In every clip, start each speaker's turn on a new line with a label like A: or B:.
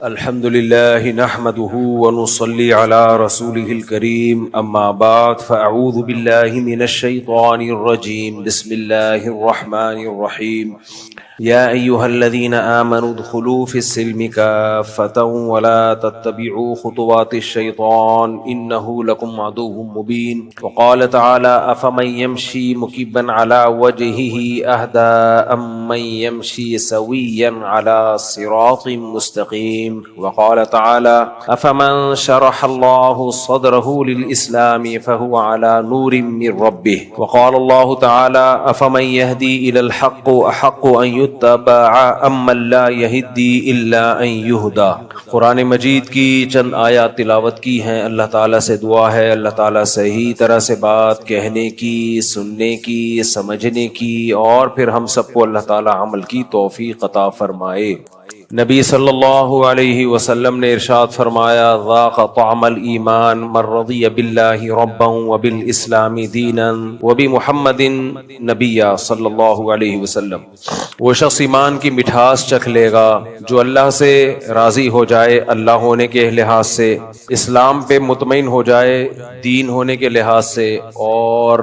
A: الحمد لله نحمده ونصلي على رسوله الكريم أما بعد فأعوذ بالله من الشيطان الرجيم بسم الله الرحمن الرحيم يا أيها الذين آمنوا ادخلوا في السلم كافة ولا تتبعوا خطوات الشيطان إنه لكم عدو مبين وقال تعالى أفمن يمشي مكبا على وجهه أهدى أم من يمشي سويا على صراط مستقيم وقال تعالى أفمن شرح الله صدره للإسلام فهو على نور من ربه وقال الله تعالى أفمن يهدي إلى الحق أحق أن يتبع أمن لا يهدي إلا أن يهدى۔ قرآن مجید کی چند آیات تلاوت کی ہیں۔ اللہ تعالیٰ سے دعا ہے اللہ تعالیٰ صحیح طرح سے بات کہنے کی، سننے کی، سمجھنے کی، اور پھر ہم سب کو اللہ تعالیٰ عمل کی توفیق عطا فرمائے۔ نبی صلی اللہ علیہ وسلم نے ارشاد فرمایا ذاق طعم الایمان من رضی باللہ ربا وبالاسلام دینا وبمحمد نبیا صلی اللہ علیہ وسلم۔ وہ شخص ایمان کی مٹھاس چکھ لے گا جو اللہ سے راضی ہو جائے اللہ ہونے کے لحاظ سے، اسلام پہ مطمئن ہو جائے دین ہونے کے لحاظ سے، اور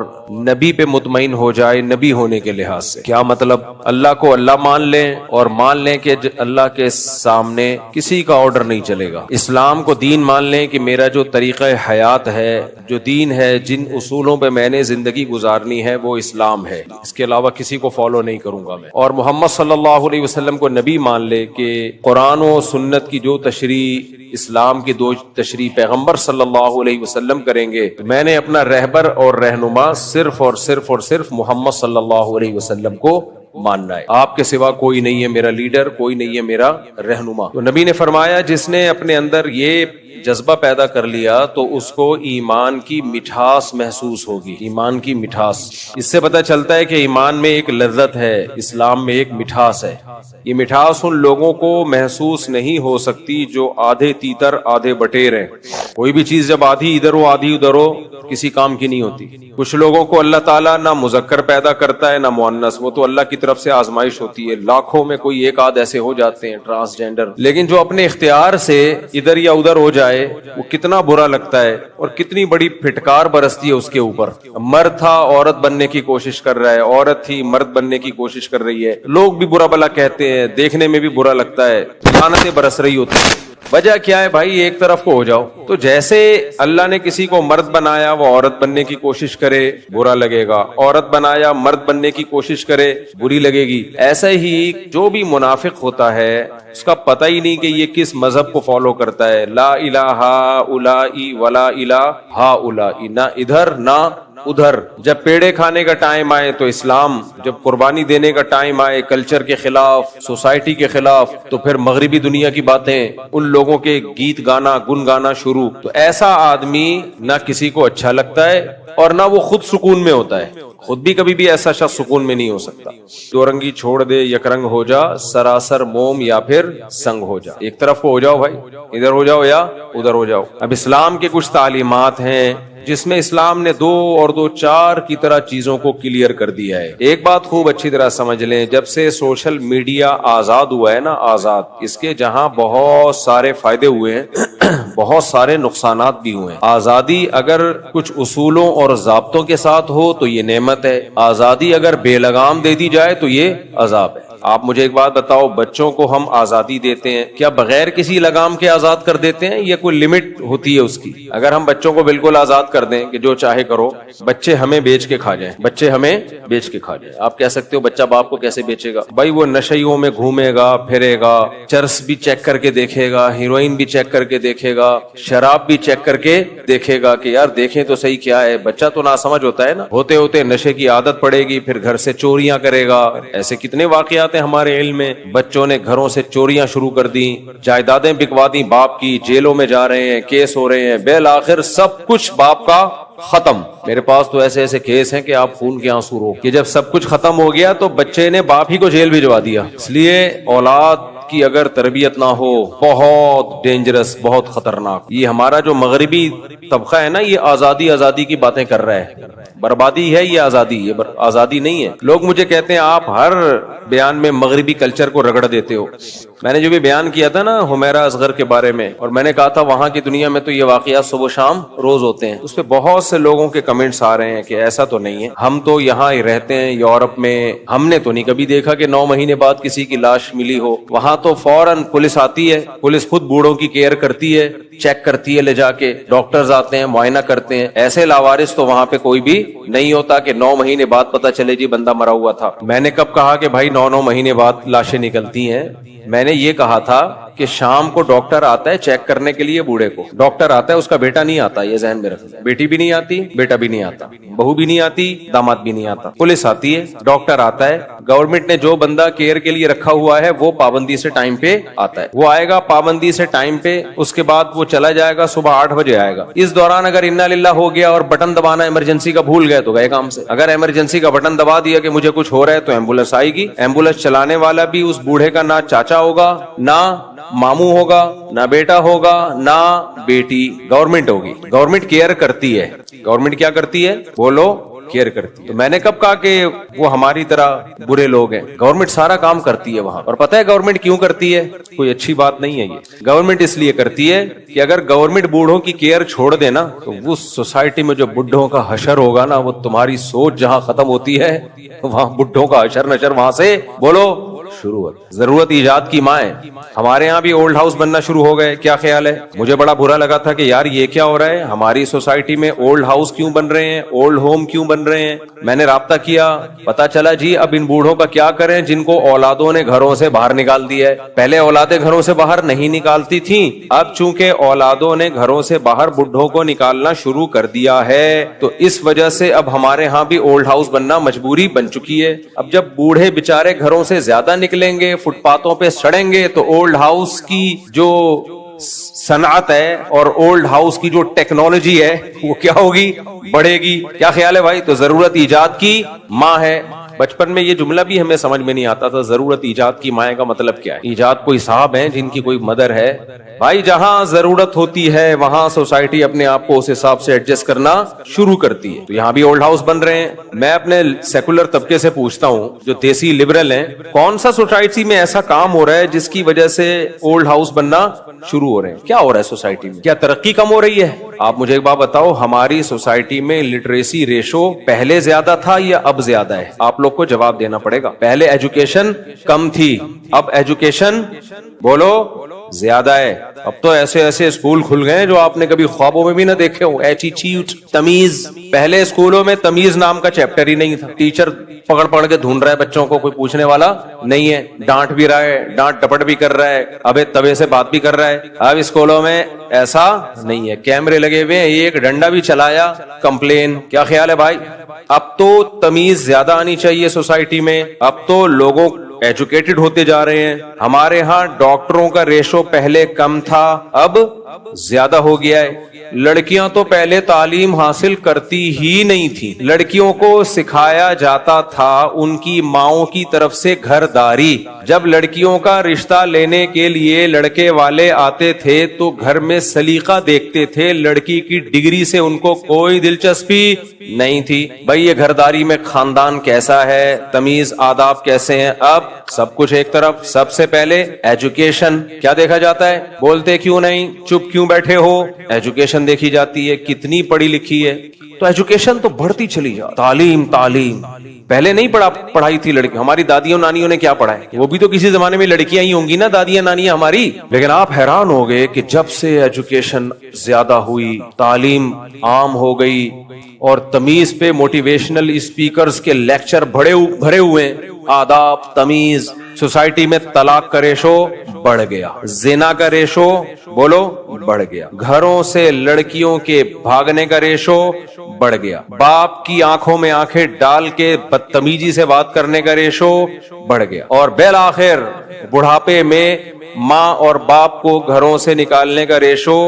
A: نبی پہ مطمئن ہو جائے نبی ہونے کے لحاظ سے۔ کیا مطلب؟ اللہ کو اللہ مان لیں اور مان لیں کہ اللہ کے سامنے کسی کا آرڈر نہیں چلے گا۔ اسلام کو دین مان لیں کہ میرا جو طریقہ حیات ہے، جو دین ہے، جن اصولوں پہ میں نے زندگی گزارنی ہے وہ اسلام ہے، اس کے علاوہ کسی کو فالو نہیں کروں گا میں۔ اور محمد صلی اللہ علیہ وسلم کو نبی مان لے کہ قرآن و سنت کی جو تشریح، اسلام کی دو تشریح پیغمبر صلی اللہ علیہ وسلم کریں گے، میں نے اپنا رہبر اور رہنما صرف محمد صلی اللہ علیہ وسلم کو ماننا ہے۔ آپ کے سوا کوئی نہیں ہے میرا لیڈر، کوئی نہیں ہے میرا رہنما۔ تو نبی نے فرمایا جس نے اپنے اندر یہ جذبہ پیدا کر لیا تو اس کو ایمان کی مٹھاس محسوس ہوگی۔ ایمان کی مٹھاس، اس سے پتہ چلتا ہے کہ ایمان میں ایک لذت ہے، اسلام میں ایک مٹھاس ہے۔ یہ مٹھاس ان لوگوں کو محسوس نہیں ہو سکتی جو آدھے تیتر آدھے بٹیر ہیں۔ کوئی بھی چیز جب آدھی ادھر ہو آدھی ادھر ہو کسی کام کی نہیں ہوتی۔ کچھ لوگوں کو اللہ تعالیٰ نہ مذکر پیدا کرتا ہے نہ مؤنث، وہ تو اللہ کی طرف سے آزمائش ہوتی ہے، لاکھوں میں کوئی ایک آدھ ایسے ہو جاتے ہیں ٹرانسجینڈر۔ لیکن جو اپنے اختیار سے ادھر یا ادھر ہو جائے وہ کتنا برا لگتا ہے اور کتنی بڑی پھٹکار برستی ہے اس کے اوپر۔ مرد تھا عورت بننے کی کوشش کر رہا ہے، عورت تھی مرد بننے کی کوشش کر رہی ہے، لوگ بھی برا بلا کہتے ہیں، دیکھنے میں بھی برا لگتا ہے، لعنتیں برس رہی ہوتی ہیں۔ وجہ کیا ہے بھائی؟ ایک طرف کو ہو جاؤ۔ تو جیسے اللہ نے کسی کو مرد بنایا وہ عورت بننے کی کوشش کرے برا لگے گا، عورت بنایا مرد بننے کی کوشش کرے بری لگے گی۔ ایسا ہی جو بھی منافق ہوتا ہے اس کا پتہ ہی نہیں کہ یہ کس مذہب کو فالو کرتا ہے۔ لا الہ الائی ولا الہ ہاؤلائی، نہ ادھر نہ ادھر۔ جب پیڑے کھانے کا ٹائم آئے تو اسلام، جب قربانی دینے کا ٹائم آئے کلچر کے خلاف، سوسائٹی کے خلاف، تو پھر مغربی دنیا کی باتیں، ان لوگوں کے گیت گانا گن گانا شروع۔ تو ایسا آدمی نہ کسی کو اچھا لگتا ہے اور نہ وہ خود سکون میں ہوتا ہے، خود بھی کبھی بھی ایسا شخص سکون میں نہیں ہو سکتا۔ دو رنگی چھوڑ دے یک رنگ ہو جا، سراسر موم یا پھر سنگ ہو جا۔ ایک طرف کو ہو جاؤ بھائی، ادھر ہو جاؤ یا ادھر ہو جاؤ۔ اب اسلام کے کچھ تعلیمات ہیں جس میں اسلام نے 2 اور 2 4 کی طرح چیزوں کو کلیئر کر دیا ہے۔ ایک بات خوب اچھی طرح سمجھ لیں، جب سے سوشل میڈیا آزاد ہوا ہے نا، آزاد، اس کے جہاں بہت سارے فائدے ہوئے ہیں بہت سارے نقصانات بھی ہوئے ہیں۔ آزادی اگر کچھ اصولوں اور ضابطوں کے ساتھ ہو تو یہ نعمت ہے، آزادی اگر بے لگام دے دی جائے تو یہ عذاب ہے۔ آپ مجھے ایک بات بتاؤ، بچوں کو ہم آزادی دیتے ہیں، کیا بغیر کسی لگام کے آزاد کر دیتے ہیں یا کوئی لمٹ ہوتی ہے اس کی؟ اگر ہم بچوں کو بالکل آزاد کر دیں کہ جو چاہے کرو، بچے ہمیں بیچ کے کھا جائیں، بچے ہمیں بیچ کے کھا جائیں۔ آپ کہہ سکتے ہو بچہ باپ کو کیسے بیچے گا؟ بھائی وہ نشیوں میں گھومے گا پھرے گا، چرس بھی چیک کر کے دیکھے گا، ہیروئن بھی چیک کر کے دیکھے گا، شراب بھی چیک کر کے دیکھے گا کہ یار دیکھیں تو صحیح کیا ہے۔ بچہ تو ناسمجھ ہوتا ہے نا، ہوتے ہوتے نشے کی عادت پڑے گی، پھر گھر سے چوریاں کرے گا۔ ایسے کتنے واقعات ہمارے علم میں، بچوں نے گھروں سے چوریاں شروع کر دی، جائیدادیں بکوا دی باپ کی، جیلوں میں جا رہے ہیں، کیس ہو رہے ہیں، بالآخر سب کچھ باپ کا ختم۔ میرے پاس تو ایسے کیس ہیں کہ آپ خون کے آنسو رو کہ جب سب کچھ ختم ہو گیا تو بچے نے باپ ہی کو جیل بھجوا دیا۔ اس لیے اولاد کی اگر تربیت نہ ہو بہت ڈینجرس، بہت خطرناک۔ یہ ہمارا جو مغربی طبقہ ہے نا، یہ آزادی کی باتیں کر رہا ہے، بربادی ہے یہ آزادی، یہ آزادی نہیں ہے۔ لوگ مجھے کہتے ہیں آپ ہر بیان میں مغربی کلچر کو رگڑ دیتے ہو۔ میں نے جو بھی بیان کیا تھا نا حمیرہ اصغر کے بارے میں، اور میں نے کہا تھا وہاں کی دنیا میں تو یہ واقعات صبح و شام روز ہوتے ہیں، اس پہ بہت سے لوگوں کے کمنٹس آ رہے ہیں کہ ایسا تو نہیں ہے، ہم تو یہاں ہی رہتے ہیں یورپ میں، ہم نے تو نہیں کبھی دیکھا کہ 9 مہینے بعد کسی کی لاش ملی ہو، وہاں تو فوراً پولیس آتی ہے، پولیس خود بوڑھوں کی کیئر کرتی ہے، چیک کرتی ہے لے جا کے، ڈاکٹرز آتے ہیں معائنہ کرتے ہیں۔ ایسے لاوارث تو وہاں پہ کوئی بھی نہیں ہوتا کہ 9 مہینے بعد پتہ چلے جی بندہ مرا ہوا تھا۔ میں نے کب کہا کہ بھائی 9 مہینے بعد لاشیں نکلتی ہیں؟ میں نے یہ کہا تھا کہ شام کو ڈاکٹر آتا ہے چیک کرنے کے لیے، بوڑھے کو ڈاکٹر آتا ہے، اس کا بیٹا نہیں آتا، یہ ذہن میں رکھنا، بیٹی بھی نہیں آتی، بیٹا بھی نہیں آتا، بہو بھی نہیں آتی، داماد بھی نہیں آتا، پولیس آتی ہے، ڈاکٹر آتا ہے، گورنمنٹ نے جو بندہ کیئر کے لیے رکھا ہوا ہے وہ پابندی سے ٹائم پہ آتا ہے، وہ آئے گا پابندی سے ٹائم پہ، اس کے بعد وہ چلا جائے گا، صبح 8 بجے آئے گا۔ اس دوران اگر انا للہ ہو گیا اور بٹن دبانا ایمرجنسی کا بھول گئے تو گئے کام سے۔ اگر ایمرجنسی کا بٹن دبا دیا کہ مجھے کچھ ہو رہا ہے تو ایمبولینس آئے گی، ایمبولینس چلانے والا بھی اس بوڑھے کا نہ چاچا ہوگا، نہ ماموں ہوگا، نہ بیٹا ہوگا، نہ بیٹی، گورنمنٹ ہوگی۔ گورنمنٹ کیئر کرتی ہے، گورنمنٹ کیا کرتی ہے؟ بولو، کیئر کرتی ہے۔ تو میں نے کب کہا کہ وہ ہماری طرح برے لوگ ہیں؟ گورنمنٹ سارا کام کرتی ہے وہاں، اور پتہ ہے گورنمنٹ کیوں کرتی ہے؟ کوئی اچھی بات نہیں ہے یہ، گورنمنٹ اس لیے کرتی ہے کہ اگر گورنمنٹ بوڑھوں کی کیئر چھوڑ دے نا تو اس سوسائٹی میں جو بڈھوں کا حشر ہوگا نا، وہ تمہاری سوچ جہاں ختم ہوتی ہے وہاں بڈھوں کا حشر نشر وہاں سے بولو شروع ہوتا ہے۔ ضرورت ایجاد کی ماں ہے۔ ہمارے ہاں بھی اولڈ ہاؤس بننا شروع ہو گئے، کیا خیال ہے؟ مجھے بڑا برا لگا تھا کہ یار یہ کیا ہو رہا ہے، ہماری سوسائٹی میں اولڈ ہاؤس کیوں بن رہے ہیں، اولڈ ہوم کیوں بن رہے ہیں؟ میں نے رابطہ کیا، پتا چلا جی اب ان بوڑھوں کا کیا کریں جن کو اولادوں نے گھروں سے باہر نکال دیا ہے۔ پہلے اولادیں گھروں سے باہر نہیں نکالتی تھیں، اب چونکہ اولادوں نے گھروں سے باہر بڈھوں کو نکالنا شروع کر دیا ہے تو اس وجہ سے اب ہمارے ہاں بھی اولڈ ہاؤس بننا مجبوری بن چکی ہے۔ اب جب بوڑھے بےچارے گھروں سے زیادہ نکلیں گے، فٹ پاتھوں پہ سڑیں گے، تو اولڈ ہاؤس کی جو صنعت ہے اور اولڈ ہاؤس کی جو ٹیکنالوجی ہے وہ کیا ہوگی؟ بڑھے گی۔ کیا خیال ہے بھائی؟ تو ضرورت ایجاد کی ماں ہے۔ بچپن میں یہ جملہ بھی ہمیں سمجھ میں نہیں آتا تھا، ضرورت ایجاد کی مائیں کا مطلب کیا ہے؟ ایجاد کوئی صاحب ہیں جن کی کوئی مدر ہے؟ بھائی جہاں ضرورت ہوتی ہے وہاں سوسائٹی اپنے آپ کو اس حساب سے ایڈجسٹ کرنا شروع کرتی ہے۔ تو یہاں بھی اولڈ ہاؤس بن رہے ہیں۔ میں اپنے سیکولر طبقے سے پوچھتا ہوں جو دیسی لبرل ہیں، کون سا سوسائٹی میں ایسا کام ہو رہا ہے جس کی وجہ سے اولڈ ہاؤس بننا شروع ہو رہے ہیں؟ کیا ہو رہا ہے سوسائٹی میں؟ کیا ترقی کم ہو رہی ہے؟ آپ مجھے ایک بات بتاؤ، ہماری سوسائٹی میں لٹریسی ریشو پہلے زیادہ تھا یا اب زیادہ ہے؟ آپ لوگ کو جواب دینا پڑے گا۔ پہلے ایجوکیشن کم تھی، اب ایجوکیشن بولو زیادہ ہے۔ اب تو ایسے ایسے اسکول کھل گئے جو آپ نے کبھی خوابوں میں بھی نہ دیکھے ہوں۔ ایٹیٹیوڈ، تمیز۔ پہلے اسکولوں میں تمیز نام کا چیپٹر ہی نہیں تھا، ٹیچر پکڑ پکڑ کے ڈھونڈ رہا ہے بچوں کو، کوئی پوچھنے والا نہیں ہے، ڈانٹ بھی رہا ہے، ڈانٹ ڈپٹ بھی کر رہا ہے، ابے تبے سے بات بھی کر رہا ہے۔ اب اسکولوں میں ایسا نہیں ہے، کیمرے لگے ہوئے ہیں، ایک ڈنڈا بھی چلایا کمپلین۔ کیا خیال ہے بھائی؟ اب تو تمیز زیادہ آنی چاہیے سوسائٹی میں، اب تو لوگوں ایجوکیٹڈ ہوتے جا رہے ہیں۔ ہمارے ہاں ڈاکٹروں کا ریشو پہلے کم تھا، اب زیادہ ہو گیا ہے۔ لڑکیاں تو پہلے تعلیم حاصل کرتی ہی نہیں تھی، لڑکیوں کو سکھایا جاتا تھا ان کی ماؤں کی طرف سے گھرداری۔ جب لڑکیوں کا رشتہ لینے کے لیے لڑکے والے آتے تھے تو گھر میں سلیقہ دیکھتے تھے، لڑکی کی ڈگری سے ان کو کوئی دلچسپی نہیں تھی۔ بھائی یہ گھرداری میں خاندان کیسا ہے، تمیز آداب کیسے ہیں؟ اب سب کچھ ایک طرف۔ سب سے پہلے ایجوکیشن کیا دیکھا جاتا ہے؟ بولتے کیوں نہیں، چپ کیوں بیٹھے ہو؟ ایجوکیشن دیکھی جاتی ہے، کتنی پڑھی لکھی ہے۔ تو ایجوکیشن تو بڑھتی چلی جا، تعلیم تعلیم۔ پہلے نہیں پڑھائی تھی لڑکی، ہماری دادیوں نانیوں نے کیا پڑھا ہے؟ وہ بھی تو کسی زمانے میں لڑکیاں ہی ہوں گی نا، دادیاں نانیاں ہماری۔ لیکن آپ حیران ہو گئے کہ جب سے ایجوکیشن زیادہ ہوئی، تعلیم عام ہو گئی اور تمیز پہ موٹیویشنل اسپیکرز کے لیکچر بھرے ہوئے ہیں، آداب تمیز، سوسائٹی میں طلاق کا ریشو بڑھ گیا، زنا کا ریشو بولو بڑھ گیا، گھروں سے لڑکیوں کے بھاگنے کا ریشو بڑھ گیا، باپ کی آنکھوں میں آنکھیں ڈال کے بدتمیزی سے بات کرنے کا ریشو بڑھ گیا، اور بالآخر بڑھاپے میں ماں اور باپ کو گھروں سے نکالنے کا ریشو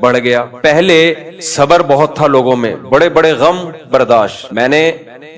A: بڑھ گیا۔ پہلے صبر بہت تھا لوگوں میں، بڑے بڑے غم برداشت۔ میں نے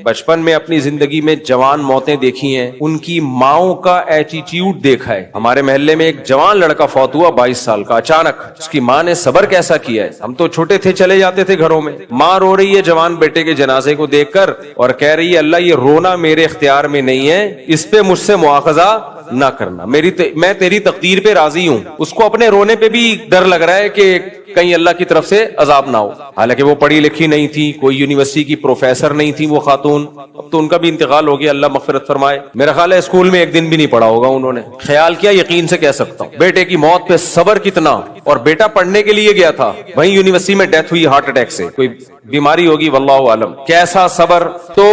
A: بچپن میں اپنی زندگی میں جوان موتیں دیکھی ہیں, ان کی ماؤں کا ایٹیٹیوڈ دیکھا ہے. ہمارے محلے میں ایک جوان لڑکا فوت ہوا 22 سال کا اچانک. اس کی ماں نے صبر کیسا کیا ہے. ہم تو چھوٹے تھے, چلے جاتے تھے گھروں میں, ماں رو رہی ہے جوان بیٹے کے جنازے کو دیکھ کر اور کہہ رہی ہے اللہ یہ رونا میرے اختیار میں نہیں ہے, اس پہ مجھ سے مواخذہ نہ کرنا, میں تیری تقدیر پہ راضی ہوں. اس کو اپنے رونے پہ بھی ڈر لگ رہا ہے کہ کہیں اللہ کی طرف سے عذاب نہ ہو. حالانکہ وہ پڑھی لکھی نہیں تھی, کوئی یونیورسٹی کی پروفیسر نہیں تھی وہ خاتون. اب تو ان کا بھی انتقال ہو گیا, اللہ مغفرت فرمائے. میرا خیال ہے اسکول میں ایک دن بھی نہیں پڑھا ہوگا انہوں نے. خیال کیا, یقین سے کہہ سکتا ہوں بیٹے کی موت پہ صبر کتنا. اور بیٹا پڑھنے کے لیے گیا تھا, وہیں یونیورسٹی میں ڈیتھ ہوئی ہارٹ اٹیک سے, کوئی بیماری ہوگی واللہ عالم. کیسا صبر. تو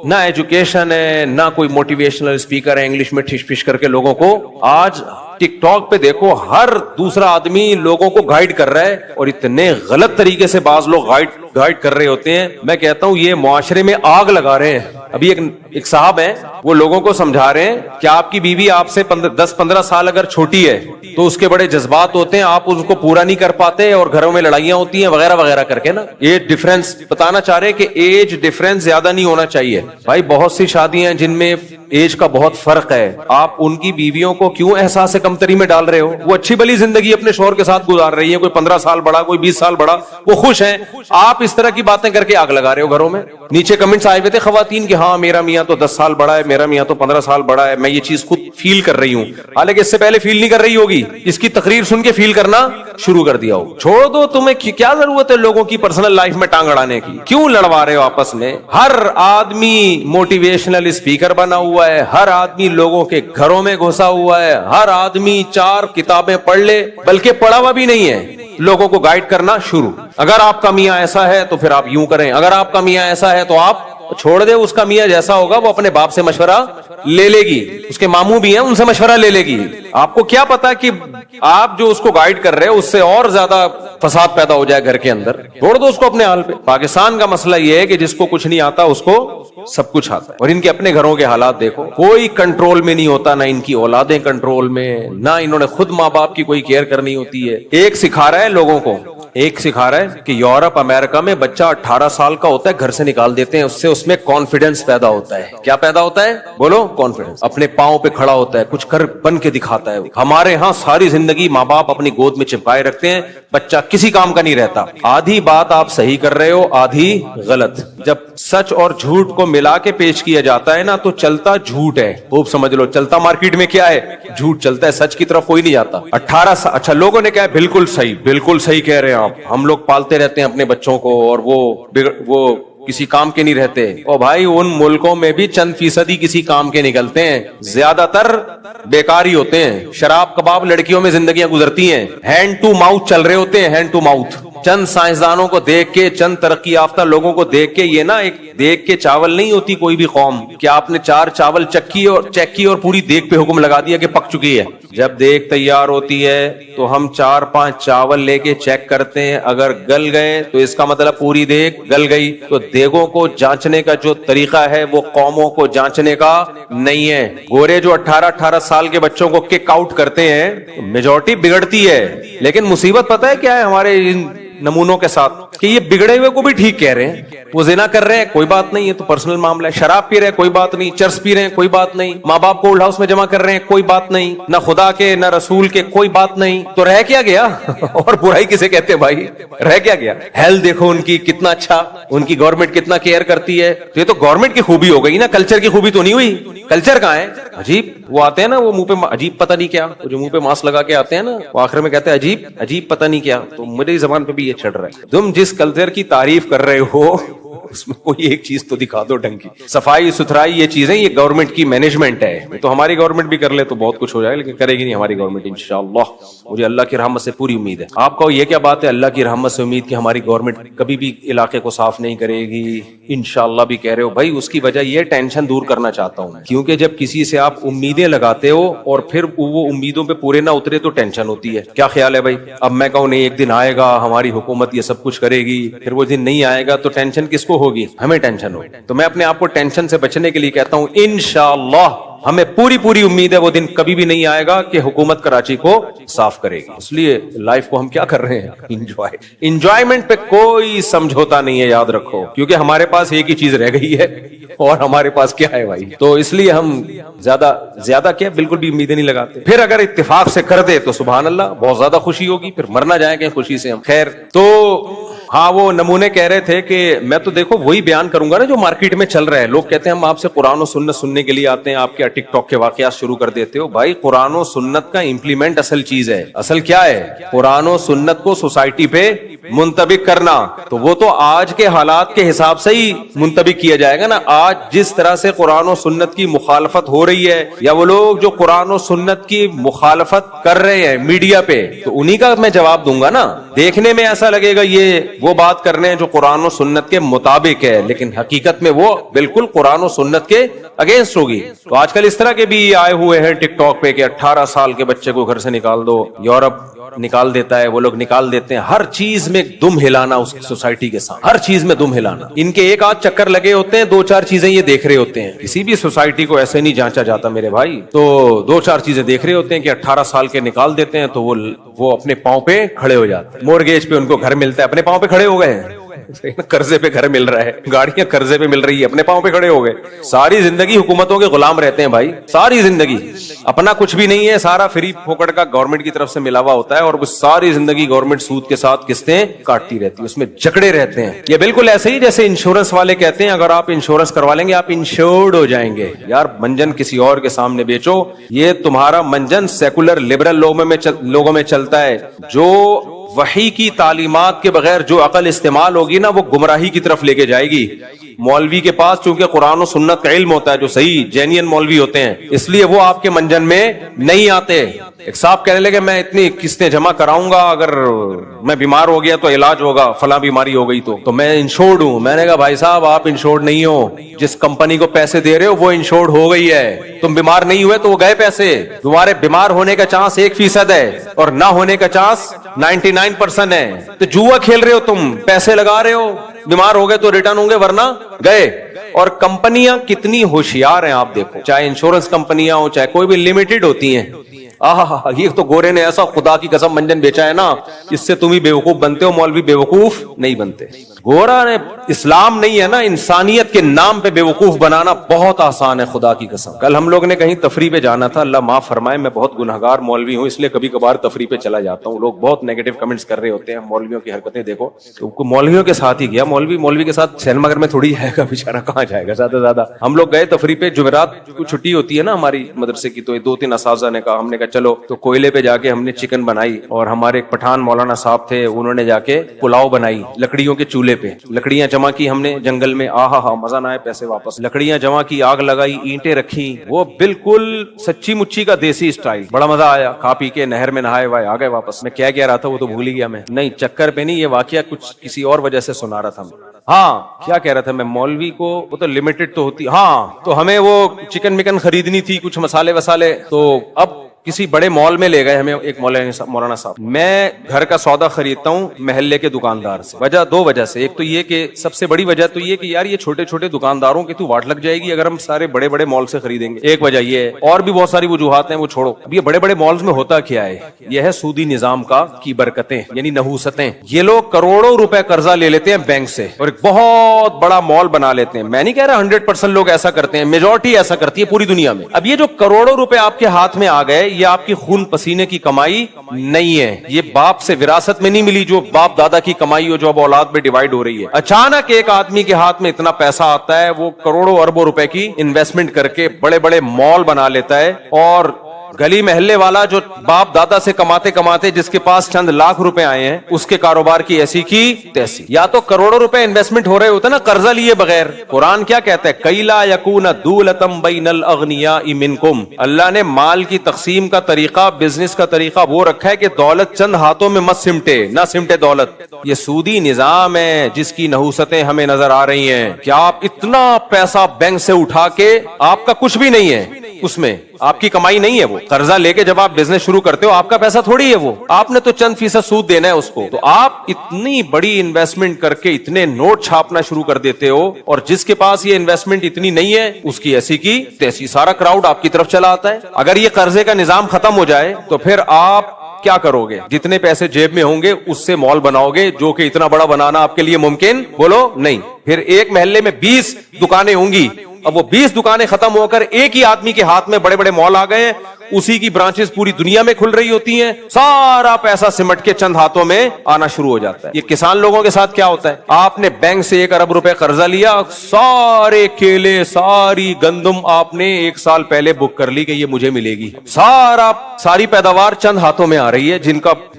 A: نہ ایجوکیشن ہے, نہ کوئی موٹیویشنل اسپیکر ہے انگلش میں ٹھش پھش کر کے لوگوں کو. آج ٹک ٹاک پہ دیکھو ہر دوسرا آدمی لوگوں کو گائیڈ کر رہا ہے, اور اتنے غلط طریقے سے بعض لوگ گائیڈ کر رہے ہوتے ہیں. میں کہتا ہوں یہ معاشرے میں آگ لگا رہے ہیں. ابھی ایک صاحب ہیں, وہ لوگوں کو سمجھا رہے ہیں کہ آپ کی بیوی آپ سے 10-15 سال اگر چھوٹی ہے تو اس کے بڑے جذبات ہوتے ہیں, آپ اس کو پورا نہیں کر پاتے اور گھروں میں لڑائیاں ہوتی ہیں وغیرہ وغیرہ کر کے نا. یہ ڈفرنس بتانا چاہ رہے کہ ایج ڈفرنس زیادہ نہیں ہونا چاہیے. بھائی بہت سی شادیاں ہیں جن میں ایج کا بہت فرق ہے, آپ ان کی بیویوں کو کیوں احساس کمتری میں ڈال رہے ہو؟ وہ اچھی بلی زندگی اپنے شوہر کے ساتھ گزار رہی ہے, کوئی 15 سال بڑا, کوئی 20 سال بڑا, وہ خوش ہیں. آپ اس طرح کی باتیں کر کے آگ لگا رہے ہو گھروں میں. نیچے کمنٹس آئے ہوئے تھے خواتین کہ ہاں میرا میاں تو 10 سال بڑا ہے, میرا میاں تو 15 سال بڑا ہے, میں یہ چیز خود فیل کر رہی ہوں. حالانکہ اس سے پہلے فیل نہیں کر رہی ہوگی, اس کی تقریر سن کے فیل کرنا شروع کر دیا ہو. چھوڑ دو, تمہیں کیا ضرورت ہے لوگوں کی پرسنل لائف میں ٹانگ اڑانے کی؟ کیوں لڑوا رہے ہو آپس میں؟ ہر آدمی موٹیویشنل اسپیکر بنا ہوا ہے, ہر آدمی لوگوں کے گھروں میں گھسا ہوا ہے, ہر آدمی 4 کتابیں پڑھ لے, بلکہ پڑھا ہوا بھی نہیں ہے, لوگوں کو گائیڈ کرنا شروع. اگر آپ کا میاں ایسا ہے تو پھر آپ یوں کریں, اگر آپ کا میاں ایسا ہے تو آپ چھوڑ دے. اس کا میاں جیسا ہوگا وہ اپنے باپ سے مشورہ لے لے گی, اس کے ماموں بھی ہیں ان سے مشورہ لے لے گی. آپ کو کیا پتا کہ آپ جو اس کو گائیڈ کر رہے ہیں اس سے اور زیادہ فساد پیدا ہو جائے گھر کے اندر. چھوڑ دو اس کو اپنے حال پہ. پاکستان کا مسئلہ یہ ہے کہ جس کو کچھ نہیں آتا اس کو سب کچھ آتا ہے. اور ان کے اپنے گھروں کے حالات دیکھو, کوئی کنٹرول میں نہیں ہوتا, نہ ان کی اولادیں کنٹرول میں, نہ انہوں نے خود ماں باپ کی کوئی کیئر کرنی ہوتی ہے. ایک سکھا رہا ہے لوگوں کو, ایک سکھا رہا ہے کہ یورپ امریکہ میں بچہ 18 سال کا ہوتا ہے گھر سے نکال دیتے ہیں, اس میں کانفیڈنس پیدا ہوتا ہے. کیا پیدا ہوتا ہے بولو؟ کانفیڈنس. اپنے پاؤں پہ کھڑا ہوتا ہے, کچھ کر بن کے دکھاتا ہے. ہمارے ہاں ساری زندگی ماں باپ اپنی گود میں چپکائے رکھتے ہیں, بچہ کسی کام کا نہیں رہتا. آدھی بات آپ صحیح کر رہے ہو, آدھی غلط. جب سچ اور جھوٹ کو ملا کے پیش کیا جاتا ہے نا تو چلتا جھوٹ ہے. خوب سمجھ لو, چلتا مارکیٹ میں کیا ہے؟ جھوٹ چلتا ہے, سچ کی طرف کوئی نہیں جاتا. 18 سال. اچھا لوگوں نے کہا بالکل صحیح, بالکل صحیح کہہ رہے ہیں آپ, ہم لوگ پالتے رہتے ہیں اپنے بچوں کو اور وہ کسی کام کے نہیں رہتے. او بھائی ان ملکوں میں بھی چند فیصدی کسی کام کے نکلتے ہیں, زیادہ تر بیکاری ہوتے ہیں. شراب کباب لڑکیوں میں زندگیاں گزرتی ہیں, ہینڈ ٹو ماؤتھ چل رہے ہوتے ہیں, ہینڈ ٹو ماؤتھ. چند سائنسدانوں کو دیکھ کے, چند ترقی یافتہ لوگوں کو دیکھ کے, یہ نا ایک دیکھ کے چاول نہیں ہوتی کوئی بھی قوم کہ آپ نے 4 چاول چیک کی اور پوری دیکھ پہ حکم لگا دیا کہ پک چکی ہے. جب دیکھ تیار ہوتی ہے تو ہم 4-5 چاول لے کے چیک کرتے ہیں, اگر گل گئے تو اس کا مطلب پوری دیکھ گل گئی. تو دیگوں کو جانچنے کا جو طریقہ ہے وہ قوموں کو جانچنے کا نہیں ہے. گورے جو 18 سال کے بچوں کو کک آؤٹ کرتے ہیں, میجورٹی بگڑتی ہے. لیکن مصیبت پتہ ہے کیا ہے ہمارے نمونوں کے ساتھ, کہ یہ بگڑے ہوئے کو بھی ٹھیک کہہ رہے ہیں. وہ زنا کر رہے ہیں کوئی بات نہیں, یہ تو پرسنل معاملہ ہے. شراب پی رہے ہیں کوئی بات نہیں, چرس پی رہے ہیں کوئی بات نہیں, ماں باپ کو اولڈ ہاؤس میں جمع کر رہے ہیں کوئی بات نہیں, نہ خدا کے نہ رسول کے کوئی بات نہیں. تو رہ کیا گیا؟ اور برائی کسے کہتے ہیں بھائی؟ رہ کیا گیا؟ ہیلتھ دیکھو ان کی کتنا اچھا, ان کی گورنمنٹ کتنا کیئر کرتی ہے. تو یہ تو گورنمنٹ کی خوبی ہو گئی نا, کلچر کی خوبی تو نہیں ہوئی. کلچر کہاں ہے؟ عجیب وہ آتے ہیں نا, وہ منہ پہ عجیب پتہ نہیں کیا, جو منہ پہ ماسک لگا کے آتے ہیں نا, وہ آخر میں کہتے ہیں عجیب پتہ نہیں کیا. تو میری زبان پہ بھی یہ چڑھ رہا ہے. تم جس کلچر کی تعریف کر رہے ہو اس میں کوئی ایک چیز تو دکھا دو ڈھنگ کی. صفائی ستھرائی یہ چیزیں یہ گورنمنٹ کی مینجمنٹ ہے. تو ہماری گورنمنٹ بھی کر لے تو بہت کچھ ہو جائے, لیکن کرے گی نہیں ہماری گورنمنٹ انشاءاللہ. مجھے اللہ کی رحمت سے پوری امید ہے. آپ کو یہ کیا بات ہے اللہ کی رحمت سے امید کہ ہماری گورنمنٹ کبھی بھی علاقے کو صاف نہیں کرے گی؟ انشاءاللہ بھی کہہ رہے ہو بھائی. اس کی وجہ یہ ٹینشن دور کرنا چاہتا ہوں, کیونکہ جب کسی سے آپ امیدیں لگاتے ہو اور پھر وہ امیدوں پہ پورے نہ اترے تو ٹینشن ہوتی ہے. کیا خیال ہے بھائی؟ اب میں کہوں نہیں ایک دن آئے گا ہماری حکومت یہ سب کچھ کرے گی, پھر وہ دن نہیں آئے گا تو ٹینشن کس کو ہوگی ہمیں ٹینشن ہوگی. تو میں اپنے آپ کو ٹینشن سے بچنے کے لیے کہتا ہوں انشاءاللہ ہمیں پوری امید ہے وہ دن کبھی بھی نہیں آئے گا کہ حکومت کراچی کو صاف کرے گی. اس لیے لائف کو ہم کیا کر رہے ہیں؟ انجوائمنٹ پہ کوئی سمجھوتا نہیں ہے، یاد رکھو، کیونکہ ہمارے پاس ایک ہی چیز رہ گئی ہے اور ہمارے پاس کیا ہے بھائی. تو اس لیے ہم زیادہ کیا بالکل بھی امیدیں نہیں لگاتے. پھر اگر اتفاق سے کر دے تو سبحان اللہ بہت زیادہ خوشی ہوگی، پھر مرنا جائیں گے خوشی سے ہم. خیر، تو ہاں وہ نمونے کہہ رہے تھے کہ میں تو دیکھو وہی بیان کروں گا نا جو مارکیٹ میں چل رہا ہے. لوگ کہتے ہیں ہم آپ سے قرآن و سنت سننے کے لیے آتے ہیں، آپ کیا ٹک ٹاک کے واقعات شروع کر دیتے ہو. بھائی قرآن و سنت کا امپلیمنٹ اصل چیز ہے. اصل کیا ہے؟ قرآن و سنت کو سوسائٹی پہ منطبق کرنا. تو وہ تو آج کے حالات کے حساب سے ہی منطبق کیا جائے گا نا. آج جس طرح سے قرآن و سنت کی مخالفت ہو رہی ہے، یا وہ لوگ جو قرآن و سنت کی مخالفت کر رہے ہیں میڈیا پہ، تو انہی کا میں جواب دوں گا نا. دیکھنے میں ایسا لگے گا یہ وہ بات کر رہے ہیں جو قرآن و سنت کے مطابق ہے، لیکن حقیقت میں وہ بالکل قرآن و سنت کے اگینسٹ ہوگی. تو آج کل اس طرح کے بھی آئے ہوئے ہیں ٹک ٹاک پہ کہ 18 سال کے بچے کو گھر سے نکال دو، یورپ نکال دیتا ہے، وہ لوگ نکال دیتے ہیں. ہر چیز میں دم ہلانا اس سوسائٹی کے ساتھ، ہر چیز میں دم ہلانا. ان کے ایک آدھ چکر لگے ہوتے ہیں، 2-4 چیزیں یہ دیکھ رہے ہوتے ہیں. کسی بھی سوسائٹی کو ایسے نہیں جانچا جاتا میرے بھائی. تو 2-4 چیزیں دیکھ رہے ہوتے ہیں کہ 18 سال کے نکال دیتے ہیں تو وہ اپنے پاؤں پہ کھڑے ہو جاتے ہیں. مورگیج پہ ان کو گھر ملتا ہے، اپنے پاؤں پہ کھڑے ہو گئے ہیں. قرضے پہ گھر مل رہا ہے، گاڑیاں قرضے پہ مل رہی ہے، اپنے پاؤں پہ کھڑے ہو گئے. ساری زندگی حکومتوں کے غلام رہتے ہیں بھائی، ساری زندگی. اپنا کچھ بھی نہیں ہے، سارا فری پھوکٹ کا گورنمنٹ کی طرف سے ملا ہوا ہوتا ہے، اور وہ ساری زندگی گورنمنٹ سود کے ساتھ قسطیں کاٹتی رہتی ہے، اس میں جکڑے رہتے ہیں. یہ بالکل ایسے ہی جیسے انشورنس والے کہتے ہیں اگر آپ انشورنس کروا لیں گے آپ انشورڈ ہو جائیں گے. یار منجن کسی اور کے سامنے بیچو، یہ تمہارا منجن سیکولر لبرل لوگوں میں چلتا ہے. جو وحی کی تعلیمات کے بغیر جو عقل استعمال ہوگی نا وہ گمراہی کی طرف لے کے جائے گی. مولوی کے پاس چونکہ قرآن و سنت کا علم ہوتا ہے، جو صحیح جینین مولوی ہوتے ہیں، اس لیے وہ آپ کے منجن میں نہیں آتے. ایک صاحب کہنے لگے میں اتنی قسطیں جمع کراؤں گا، اگر میں بیمار ہو گیا تو علاج ہوگا، فلاں بیماری ہو گئی تو میں انشورڈ ہوں. میں نے کہا بھائی صاحب آپ انشورڈ نہیں ہو، جس کمپنی کو پیسے دے رہے ہو وہ انشورڈ ہو گئی ہے، تم بیمار نہیں ہوئے تو وہ گئے پیسے. تمہارے بیمار ہونے کا چانس 1% ہے اور نہ ہونے کا چانس 99% ہے. تو جوا کھیل رہے ہو، تم پیسے لگا رہے ہو، بیمار ہو گئے تو ریٹرن ہوں گے ورنہ گئے. اور کمپنیاں کتنی ہوشیار ہیں آپ دیکھو، چاہے انشورنس کمپنیاں ہو چاہے کوئی بھی لمیٹڈ ہوتی ہیں. یہ تو گورے نے ایسا خدا کی قسم منجن بیچا ہے نا، اس سے تم ہی بیوقوف بنتے ہو، مولوی بیوقوف نہیں بنتے. گورا نے اسلام نہیں ہے نا، انسانیت کے نام پہ بیوقوف بنانا بہت آسان ہے خدا کی قسم. کل ہم لوگ نے کہیں تفریح پہ جانا تھا، اللہ معاف فرمائے میں بہت گنہگار مولوی ہوں اس لیے کبھی کبھار تفریح پہ چلا جاتا ہوں. لوگ بہت نیگیٹو کمنٹس کر رہے ہوتے ہیں مولویوں کی حرکتیں دیکھو، تو مولویوں کے ساتھ ہی گیا. مولوی کے ساتھ سینما گھر میں تھوڑی جائے گا بیچارہ، کہاں جائے گا زیادہ. ہم لوگ گئے تفریح پہ، جمعرات کو چھٹی ہوتی ہے نا ہماری مدرسے کی، تو 2-3 اساتذہ نے کہا، ہم نے کہا چلو. تو کوئلے پہ جا کے ہم نے چکن بنائی، اور ہمارے ایک پٹھان مولانا صاحب تھے انہوں نے جا کے پلاؤ بنائی لکڑیوں کے چولہے پہ. لکڑیاں جمع کی ہم نے جنگل میں، مزہ نہ آئے پیسے واپس. لکڑیاں جمع کی، آگ لگائی، اینٹیں رکھی، وہ بالکل سچی مچی کا دیسی اسٹائل. بڑا مزہ آیا، کھا پی کے نہر میں نہائے وائے آ گئے واپس. میں کیا کہہ رہا تھا وہ تو بھول ہی گیا میں. نہیں چکر پہ نہیں، یہ واقعہ کچھ کسی اور وجہ سے سنا رہا تھا. کیا کہہ رہا تھا میں؟ مولوی کو وہ تو لمیٹڈ تو ہوتی، تو ہمیں وہ چکن مکن خریدنی تھی، کچھ مسالے وسالے. تو اب کسی بڑے مال میں لے گئے ہمیں ایک مولانا صاحب. میں گھر کا سودا خریدتا ہوں محلے کے دکاندار سے. دو وجہ سے. ایک تو یہ کہ سب سے بڑی وجہ تو یہ کہ یار یہ چھوٹے چھوٹے دکانداروں کی تو واٹ لگ جائے گی اگر ہم سارے بڑے بڑے مال سے خریدیں گے. ایک وجہ یہ ہے، اور بھی بہت ساری وجوہات ہیں، وہ چھوڑو. اب یہ بڑے بڑے مالز میں ہوتا کیا ہے؟ یہ ہے سودی نظام کی برکتیں، یعنی نحوستیں. یہ لوگ کروڑوں روپے قرضہ لے لیتے ہیں بینک سے اور ایک بہت بڑا مال بنا لیتے ہیں. میں نہیں کہہ رہا 100% لوگ ایسا کرتے ہیں، میجورٹی ایسا کرتی ہے پوری دنیا میں. اب یہ جو کروڑوں روپے آپ کے ہاتھ میں آ گئے، یہ آپ کی خون پسینے کی کمائی نہیں ہے، یہ باپ سے وراثت میں نہیں ملی جو باپ دادا کی کمائی ہو جو اب اولاد میں ڈیوائیڈ ہو رہی ہے. اچانک ایک آدمی کے ہاتھ میں اتنا پیسہ آتا ہے، وہ کروڑوں اربوں روپے کی انویسٹمنٹ کر کے بڑے بڑے مال بنا لیتا ہے، اور گلی محلے والا جو باپ دادا سے کماتے کماتے جس کے پاس چند لاکھ روپے آئے ہیں اس کے کاروبار کی ایسی کی تیسی. یا تو کروڑوں روپے انویسٹمنٹ ہو رہے ہوتے نا قرضہ لیے بغیر. قرآن کیا کہتا ہے؟ کئی لا یکون دولتم بین الاغنیاء منکم. اللہ نے مال کی تقسیم کا طریقہ، بزنس کا طریقہ وہ رکھا ہے کہ دولت چند ہاتھوں میں مت سمٹے، نہ سمٹے دولت. یہ سودی نظام ہے جس کی نحوستیں ہمیں نظر آ رہی ہیں کہ آپ اتنا پیسہ بینک سے اٹھا کے آپ کا کچھ بھی نہیں ہے، اس میں آپ کی کمائی نہیں ہے. وہ قرضہ لے کے جب آپ بزنس شروع کرتے ہو آپ کا پیسہ تھوڑی ہے, وہ آپ نے تو چند فیصد سود دینا ہے اس کو. تو آپ اتنی بڑی انویسٹمنٹ کر کے اتنے نوٹ چھاپنا شروع کر دیتے ہو, اور جس کے پاس یہ انویسٹمنٹ اتنی نہیں ہے اس کی ایسی کی تیسی سارا کراؤڈ آپ کی طرف چلا آتا ہے. اگر یہ قرضے کا نظام ختم ہو جائے تو پھر آپ کیا کرو گے؟ جتنے پیسے جیب میں ہوں گے اس سے مال بناؤ گے, جو کہ اتنا بڑا بنانا آپ کے لیے ممکن بولو نہیں. پھر ایک محلے میں 20 دکانیں ہوں گی, اب وہ 20 دکانیں ختم ہو کر ایک ہی آدمی کے ہاتھ میں بڑے بڑے مال آ گئے ہیں, اسی کی برانچز پوری دنیا میں کھل رہی ہوتی ہیں, سارا پیسہ سمٹ کے چند ہاتھوں میں آنا شروع ہو جاتا ہے. یہ کسان لوگوں کے ساتھ کیا ہوتا ہے؟ آپ نے بینک سے 1 ارب روپے قرضہ لیا, سارے کیلے ساری گندم آپ نے 1 سال پہلے بک کر لی کہ یہ مجھے ملے گی. ساری پیداوار چند ہاتھوں میں آ رہی ہے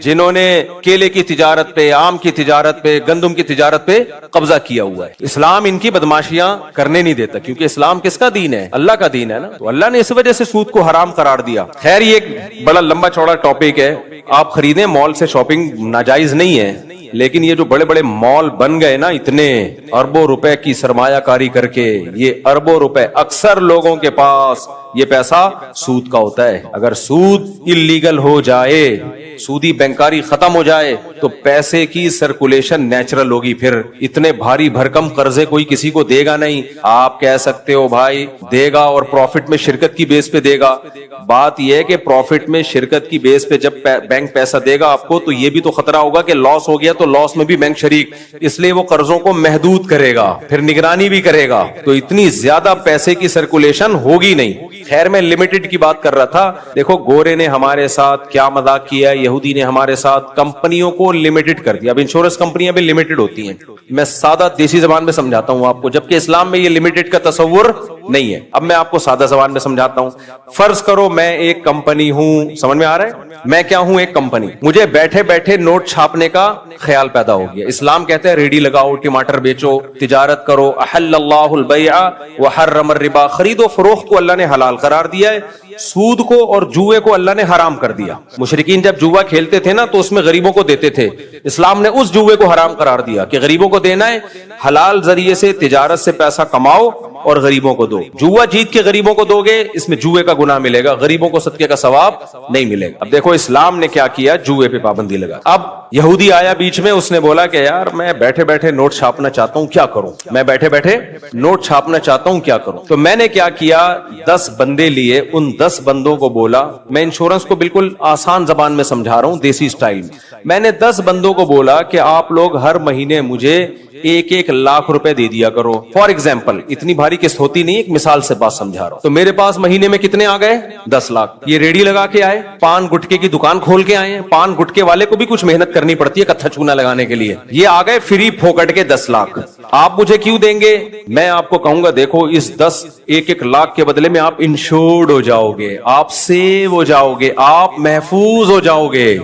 A: جنہوں نے کیلے کی تجارت پہ, آم کی تجارت پہ, گندم کی تجارت پہ قبضہ کیا ہوا ہے. اسلام ان کی بدماشیاں کرنے نہیں دیتا, کیونکہ اسلام کس کا دین ہے؟ اللہ کا دین ہے نا. تو اللہ نے اس وجہ سے سود کو حرام قرار دیا. خیر یہ ایک بڑا لمبا چوڑا ٹاپک ہے, آپ خریدیں, مال سے شاپنگ ناجائز نہیں ہے, لیکن یہ جو بڑے بڑے مال بن گئے نا اتنے اربوں روپے کی سرمایہ کاری کر کے, یہ اربوں روپے اکثر لوگوں کے پاس یہ پیسہ سود کا ہوتا ہے. اگر سود اللیگل ہو جائے, سودی بینکاری ختم ہو جائے تو پیسے کی سرکولیشن نیچرل ہوگی. پھر اتنے بھاری بھرکم قرضے کوئی کسی کو دے گا نہیں. آپ کہہ سکتے ہو بھائی دے گا اور پروفٹ میں شرکت کی بیس پہ دے گا. بات یہ ہے کہ پروفٹ میں شرکت کی بیس پہ جب بینک پیسہ دے گا آپ کو, تو یہ بھی تو خطرہ ہوگا کہ لاس ہو گیا تو لاس میں بھی بینک شریک, اس لیے وہ قرضوں کو محدود کرے گا, پھر نگرانی بھی کرے گا, تو اتنی زیادہ پیسے کی سرکولیشن ہوگی نہیں. خیر میں لمیٹڈ کی بات کر رہا تھا. دیکھو گورے نے ہمارے ساتھ کیا مذاق کیا ہے, یہودی نے ہمارے ساتھ کمپنیوں کو لمیٹڈ کر دیا. اب انشورنس کمپنیاں بھی لمیٹڈ ہوتی ہیں, میں سادہ دیسی زبان میں سمجھاتا ہوں آپ کو, جبکہ اسلام میں یہ لمیٹڈ کا تصور نہیں ہے. اب میں آپ کو سادہ زبان میں سمجھاتا ہوں. فرض کرو میں ایک کمپنی ہوں, سمجھ میں آ رہا ہے, میں کیا ہوں؟ ایک کمپنی. مجھے بیٹھے بیٹھے نوٹ چھاپنے کا خیال پیدا ہو گیا. اسلام کہتے ہیں ریڈی لگاؤ, ٹماٹر بیچو, تجارت کرو. احل اللہ البیع وحرم الربا, خرید و فروخت کو اللہ نے حلال قرار دیا ہے, سود کو اور جوئے کو اللہ نے حرام کر دیا. مشرکین جب جوا کھیلتے تھے نا تو اس میں غریبوں کو دیتے تھے. اسلام نے اس جوئے کو حرام قرار دیا کہ غریبوں کو دینا ہے, حلال ذریعے سے تجارت سے پیسہ کماؤ اور غریبوں کو دو. جوا جیت کے غریبوں کو دو گے, اس میں جوئے کا گناہ ملے گا, غریبوں کو صدقے کا ثواب نہیں ملے گا. اب دیکھو اسلام نے کیا کیا, جوئے پہ پابندی لگا. اب یہودی آیا بیچ میں, اس نے بولا کہ یار میں بیٹھے بیٹھے نوٹ چھاپنا چاہتا ہوں, کیا کروں؟ میں بیٹھے بیٹھے نوٹ چھاپنا چاہتا ہوں, کیا کروں؟ تو میں نے کیا کیا, 10 بندے لیے, ان 10 بندوں کو بولا, میں انشورنس کو بالکل آسان زبان میں سمجھا رہا ہوں, دیسی سٹائل میں نے 10 بندوں کو بولا کہ آپ لوگ ہر مہینے مجھے 1-1 لاکھ روپے دے دیا کرو. فار ایگزامپل, اتنی بھاری قسط ہوتی نہیں, ایک مثال سے بات سمجھا رہا ہوں. تو میرے پاس مہینے میں کتنے آ گئے؟ 10 لاکھ. یہ ریڈی لگا کے آئے, پان گٹکے کی دکان کھول کے آئے ہیں, پان گٹکے والے کو بھی کچھ محنت کرنی پڑتی ہے کتھا چونا لگانے کے لیے. یہ آ گئے فری پھوکٹ کے 10 لاکھ. آپ مجھے کیوں دیں گے؟ میں آپ کو کہوں گا دیکھو اس 1 لاکھ کے بدلے میں آپ انشورڈ ہو جاؤ گے, آپ سیو ہو جاؤ گے, آپ محفوظ ہو جاؤ گے.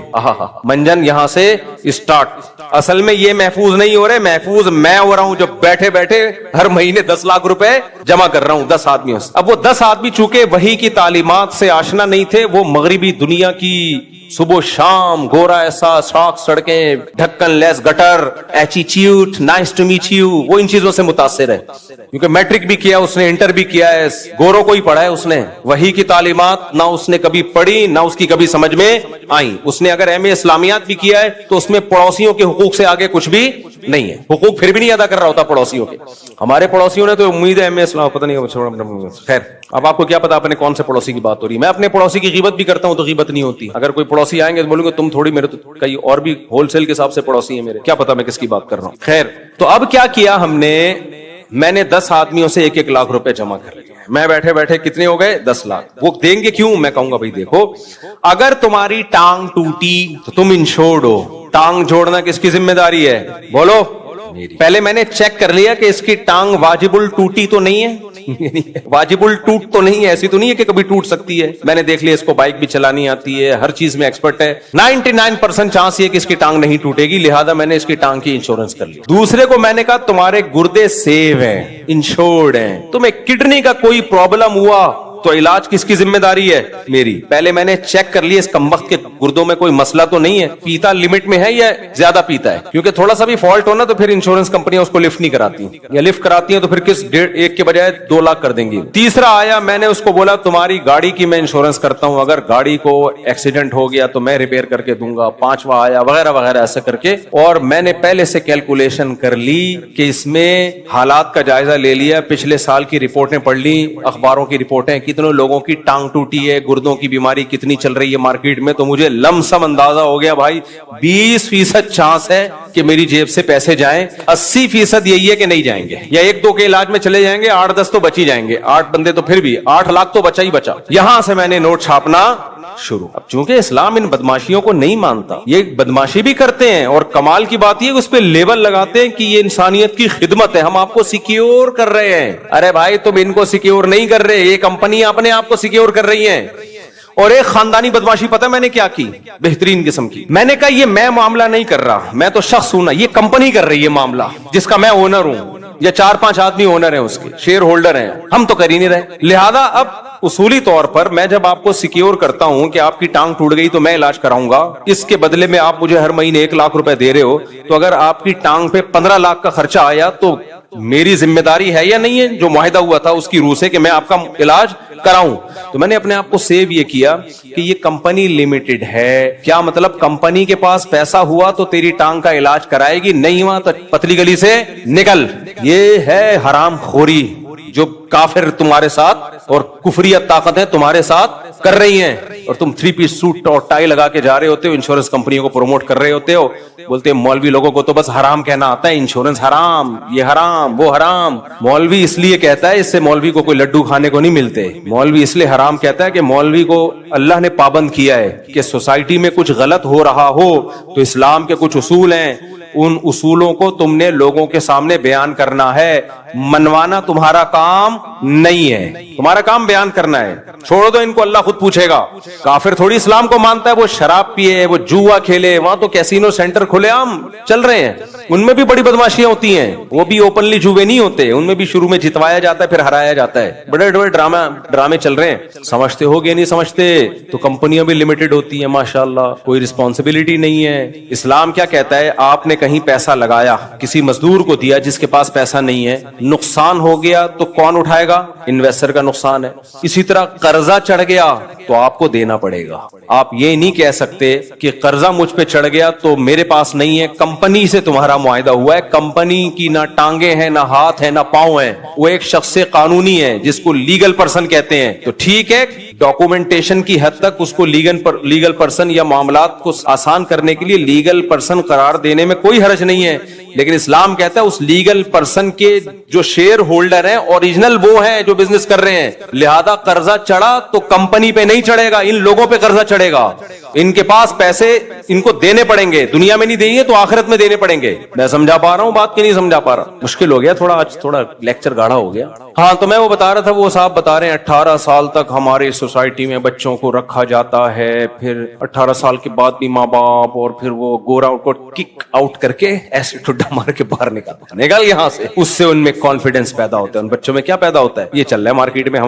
A: منجن یہاں سے اسٹارٹ. اصل میں یہ محفوظ نہیں ہو رہے, محفوظ میں ہو رہا ہوں جو بیٹھے بیٹھے ہر مہینے 10 لاکھ روپے جمع کر رہا ہوں 10 آدمیوں سے. اب وہ 10 آدمی چونکہ وحی کی تعلیمات سے آشنا نہیں تھے, وہ مغربی دنیا کی صبح شام گورا ایسا, سڑک سڑکیں, ڈھکن less gutter, attitude, nice to meet you, وہ ان چیزوں سے متاثر ہے, کیونکہ میٹرک بھی کیا اس نے, انٹر بھی کیا ہے, گوروں کو ہی پڑھا ہے اس نے. وحی کی تعلیمات نہ اس نے کبھی پڑھی, نہ اس کی کبھی سمجھ میں آئی. اس نے اگر ایم.اے اسلامیات بھی کیا ہے تو اس میں پڑوسیوں کے حقوق سے آگے کچھ بھی نہیں ہے. حقوق پھر بھی نہیں ادا کر رہا ہوتا پڑوسیوں کے. ہمارے پڑوسیوں نے تو امید ہے ایم.اے اسلام, پتہ نہیں. خیر اب آپ کو کیا پتا اپنے کون سے پڑوسی کی بات ہو رہی ہے. میں اپنے پڑوسی کی غیبت بھی کرتا ہوں تو غیبت نہیں ہوتی. اگر کوئی پڑوسی آئیں گے تو بولوں گے تم تھوڑی, میرے تو کئی اور بھی ہول سیل کے حساب سے پڑوسی ہیں میرے, کیا پتا میں کس کی بات کر رہا ہوں. خیر تو اب کیا کیا ہم نے, میں نے 10 آدمیوں سے 1-1 لاکھ روپے جمع کر لیے. میں بیٹھے بیٹھے کتنے ہو گئے؟ 10 لاکھ. وہ دیں گے کیوں؟ میں کہوں گا بھائی دیکھو, اگر تمہاری ٹانگ ٹوٹی تو تم انشورڈ ہو. ٹانگ جوڑنا کس کی ذمہ داری ہے؟ بولو. پہلے میں نے چیک کر لیا کہ اس کی ٹانگ واجب الٹوٹی تو نہیں ہے, واجب الٹوٹ تو نہیں ہے, ایسی تو نہیں ہے کہ کبھی ٹوٹ سکتی ہے. میں نے دیکھ لیا اس کو بائک بھی چلانی آتی ہے, ہر چیز میں ایکسپرٹ ہے, 99% چانس یہ کہ اس کی ٹانگ نہیں ٹوٹے گی, لہذا میں نے اس کی ٹانگ کی انشورنس کر لی. دوسرے کو میں نے کہا تمہارے گردے سیو ہیں, انشورڈ ہیں, تمہیں کڈنی کا کوئی پرابلم ہوا تو علاج کس کی ذمہ داری ہے؟ میری. پہلے میں نے چیک کر لیا اس کمبخت کے گردوں میں کوئی مسئلہ تو نہیں ہے, پیتا لمٹ میں ہے یا زیادہ پیتا ہے, کیونکہ تھوڑا سا بھی فالٹ ہونا تو پھر انشورنس کمپنیاں اس کو لفٹ نہیں کراتی, یا لفٹ کراتی ہیں تو پھر کس 1.5 کے بجائے 2 لاکھ کر دیں گی. تیسرا آیا, میں نے اس کو بولا تمہاری گاڑی کی میں انشورنس کرتا ہوں, اگر گاڑی کو ایکسیڈنٹ ہو گیا تو میں ریپیئر کر کے دوں گا. پانچواں آیا وغیرہ وغیرہ ایسا کر کے, اور میں نے پہلے سے کیلکولیشن کر لی کہ اس میں حالات کا جائزہ لے لیا, پچھلے سال کی رپورٹیں پڑھ لی, اخباروں کی رپورٹیں, کتنے لوگوں کی ٹانگ ٹوٹی ہے, گردوں کی بیماری کتنی چل رہی ہے مارکیٹ میں, تو مجھے لم سم اندازہ ہو گیا بھائی 20% چانس ہے کہ میری جیب سے پیسے جائیں, 80% یہی ہے کہ نہیں جائیں گے, یا 1-2 کے علاج میں چلے جائیں گے, 8-10 تو بچ ہی جائیں گے, 8 بندے تو پھر بھی 8 لاکھ تو بچا ہی بچا. یہاں سے میں نے نوٹ چھاپنا شروع. اب چونکہ اسلام ان بدماشیوں کو نہیں مانتا, یہ بدماشی بھی کرتے ہیں, اور کمال کی بات یہ اس پہ لیبل لگاتے ہیں کہ یہ انسانیت کی خدمت ہے, ہم آپ کو سیکیور کر رہے ہیں. ارے بھائی تم ان کو سیکیور نہیں کر رہے, یہ کمپنی اپنے آپ کو سیکیور کر رہی ہیں. اور ایک خاندانی بدماشی پتہ میں نے کیا کی, بہترین قسم کی. میں نے کہا یہ میں معاملہ نہیں کر رہا, میں تو شخص ہوں نا, یہ کمپنی کر رہی ہے معاملہ جس کا میں اونر ہوں, یا 4-5 آدمی اونر ہیں, اس کے شیئر ہولڈر ہیں, ہم تو کر ہی نہیں رہے. لہذا اب اصولی طور پر میں جب آپ کو سیکیور کرتا ہوں کہ آپ کی ٹانگ ٹوٹ گئی تو میں علاج کراؤں گا, اس کے بدلے میں آپ مجھے ہر مہینے 1 لاکھ روپے دے رہے ہو, تو اگر آپ کی ٹانگ پہ 15 لاکھ کا خرچہ آیا تو میری ذمہ داری ہے یا نہیں ہے, جو معاہدہ ہوا تھا اس کی روح سے, کہ میں آپ کا علاج کراؤں. تو میں نے اپنے آپ کو سیو یہ کیا کہ یہ کمپنی لمیٹڈ ہے. کیا مطلب, کمپنی کے پاس پیسہ ہوا تو تیری ٹانگ کا علاج کرائے گی, نہیں ہوا تو پتلی گلی سے نکل. یہ ہے حرام خوری جو کافر تمہارے ساتھ اور کفریت طاقتیں تمہارے ساتھ کر رہی ہیں, اور تم 3 پیس سوٹ اور ٹائی لگا کے جا رہے ہوتے ہو, انشورنس کمپنیوں کو پروموٹ کر رہے ہوتے ہو, بولتے ہیں مولوی لوگوں کو تو بس حرام کہنا آتا ہے, انشورنس حرام, یہ حرام, وہ حرام. مولوی اس لیے کہتا ہے, اس سے مولوی کو کوئی لڈو کھانے کو نہیں ملتے. مولوی اس لیے حرام کہتا ہے کہ مولوی کو اللہ نے پابند کیا ہے کہ سوسائٹی میں کچھ غلط ہو رہا ہو تو اسلام کے کچھ اصول ہیں, ان اصولوں کو تم نے لوگوں کے سامنے بیان کرنا ہے. منوانا تمہارا کام نہیں ہے, تمہارا کام بیان کرنا ہے. چھوڑ دو ان کو, اللہ خود پوچھے گا. کافر تھوڑی اسلام کو مانتا ہے, وہ شراب پیے, وہ جوا کھیلے, وہاں تو کیسینو سینٹر کھلے عام چل رہے ہیں, ان میں بھی بڑی بدماشیاں ہوتی ہیں, وہ بھی اوپنلی جوے نہیں ہوتے, ان میں بھی شروع میں جتوایا جاتا ہے پھر ہرایا جاتا ہے. بڑے بڑے ڈرامے چل رہے ہیں. سمجھتے ہو گے نہیں سمجھتے, تو کمپنیاں بھی لمیٹڈ ہوتی ہیں ماشاءاللہ, کوئی رسپانسبلٹی نہیں ہے. اسلام کیا کہتا ہے, آپ نے کہیں پیسہ لگایا, کسی مزدور کو دیا جس کے پاس پیسہ نہیں ہے, نقصان ہو گیا تو کون اٹھائے گا؟ انویسٹر کا نقصان ہے. اسی طرح قرضہ چڑھ گیا تو آپ کو دینا پڑے گا. آپ یہ نہیں کہہ سکتے کہ قرضہ مجھ پہ چڑھ گیا تو میرے پاس نہیں ہے, کمپنی سے تمہارا معاہدہ ہوا ہے, کمپنی کی نہ ٹانگیں ہیں, نہ ہاتھ ہیں, نہ پاؤں ہیں, وہ ایک شخص قانونی ہے جس کو لیگل پرسن کہتے ہیں. تو ٹھیک ہے, ڈاکومنٹیشن کی حد تک اس کو لیگل پرسن یا معاملات کو آسان کرنے کے لیے لیگل پرسن قرار دینے میں کوئی حرج نہیں ہے, لیکن اسلام کہتا ہے اس لیگل پرسن کے جو شیئر ہولڈر ہیں اوریجنل وہ ہیں جو بزنس کر رہے ہیں. لہذا قرضہ چڑھا تو کمپنی پہ نہیں چڑھے گا, ان لوگوں پہ قرضہ چڑھے گا. ان کے پاس پیسے ان کو دینے پڑیں گے, دنیا میں نہیں دیں گے تو آخرت میں دینے پڑیں گے. میں سمجھا پا رہا ہوں بات کی نہیں سمجھا پا رہا؟ مشکل ہو گیا تھوڑا, آج تھوڑا لیکچر گاڑھا ہو گیا. ہاں تو میں وہ بتا رہا تھا, وہ صاحب بتا رہے ہیں 18 سال تک ہماری سوسائٹی میں بچوں کو رکھا جاتا ہے, پھر 18 سال کے بعد بھی ماں باپ, اور پھر وہ گورا کو کک آؤٹ کر کے ایسے ٹھڈا مار کے باہر نکال یہاں سے. اس سے ان میں کانفیڈنس پیدا ہوتا ہے, ان بچوں میں کیا پیدا ہوتا ہے, یہ چل رہا ہے مارکیٹ میں.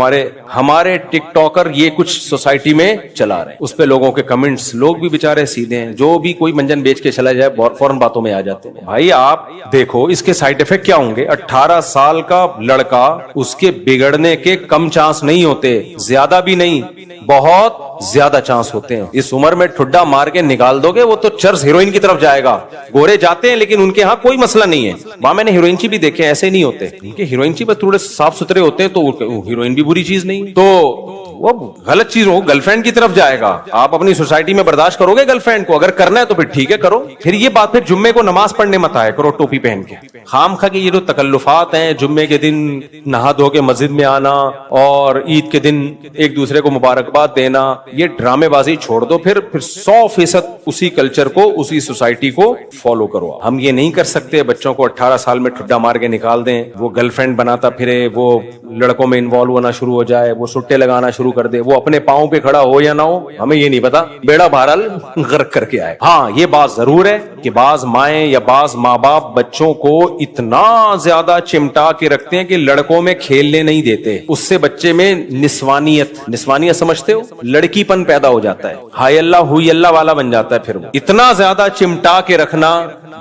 A: ہمارے ٹک ٹاکر یہ کچھ سوسائٹی میں چلا رہے ہیں, اس پہ لوگوں کے کمنٹس, لوگ بھی بےچارے سیدھے ہیں, جو بھی کوئی منجن بیچ کے چلا جائے فوراً باتوں میں آ جاتے ہیں. بھائی آپ دیکھو اس کے سائیڈ افیکٹ کیا ہوں گے. 18 سال کا لڑکا, اس کے بگڑنے کے کم چانس نہیں ہوتے, زیادہ بھی نہیں, بہت زیادہ چانس ہوتے ہیں. اس عمر میں ٹھڈا مار کے نکال دو گے, وہ تو چرس ہیروئن کی طرف جائے گا. گورے جاتے ہیں لیکن ان کے ہاں کوئی مسئلہ نہیں ہے. وہاں میں نے ہیروئن چی بھی دیکھے, ایسے نہیں ہوتے, ان کے ہیروئن چی پر تھوڑے صاف ستھرے ہوتے ہیں, تو ہیروئن بھی بری چیز نہیں, تو وہ غلط چیز ہو, گرل فرینڈ کی طرف جائے گا. آپ اپنی سوسائٹی میں برداشت کرو گے گرل فرینڈ کو, اگر کرنا ہے تو پھر ٹھیک ہے کرو. پھر یہ بات, پھر جمعے کو نماز پڑھنے مت آئے کرو ٹوپی پہن کے. خام خواہ کے یہ جو تکلفات ہیں, جمعے کے دن نہا دھو کے مسجد میں آنا اور عید کے دن ایک دوسرے کو مبارکباد دینا, یہ ڈرامے بازی چھوڑ دو. پھر 100% اسی کلچر کو, اسی سوسائٹی کو فالو کرو. ہم یہ نہیں کر سکتے بچوں کو 18 سال میں ٹھڈا مار کے نکال دیں, وہ گرل فرینڈ بناتا پھرے, وہ لڑکوں میں انوالو ہونا شروع ہو جائے, وہ سٹے لگانا شروع کر دے, وہ اپنے پاؤں پہ کھڑا ہو یا نہ ہو ہمیں یہ نہیں پتا, بیڑا بہرحال غرق کر کے آئے. ہاں یہ بات ضرور ہے کہ بعض مائیں یا بعض ماں باپ بچوں کو اتنا زیادہ چمٹا کے رکھتے ہیں کہ لڑکوں میں کھیلنے نہیں دیتے, اس سے بچے میں نسوانیت سمجھتے ہو, لڑکی پن پیدا ہو جاتا ہے, ہائے اللہ ہوئی اللہ والا بن جاتا ہے. پھر وہ اتنا زیادہ چمٹا کے رکھنا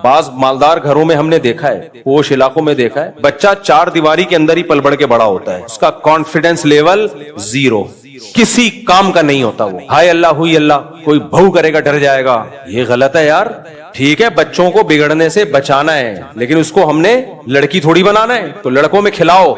A: بعض مالدار گھروں میں ہم نے دیکھا ہے, پوش علاقوں میں دیکھا ہے, بچہ 4 دیواری کے اندر ہی پل بڑھ کے بڑا ہوتا ہے, اس کا کانفیڈنس لیول 0, کسی کام کا نہیں ہوتا, وہ ہائے اللہ ہوئی اللہ, کوئی بہو کرے گا ڈر جائے گا. یہ غلط ہے یار. ٹھیک ہے بچوں کو بگڑنے سے بچانا ہے, لیکن اس کو ہم نے لڑکی تھوڑی بنانا ہے. تو لڑکوں میں کھلاؤ,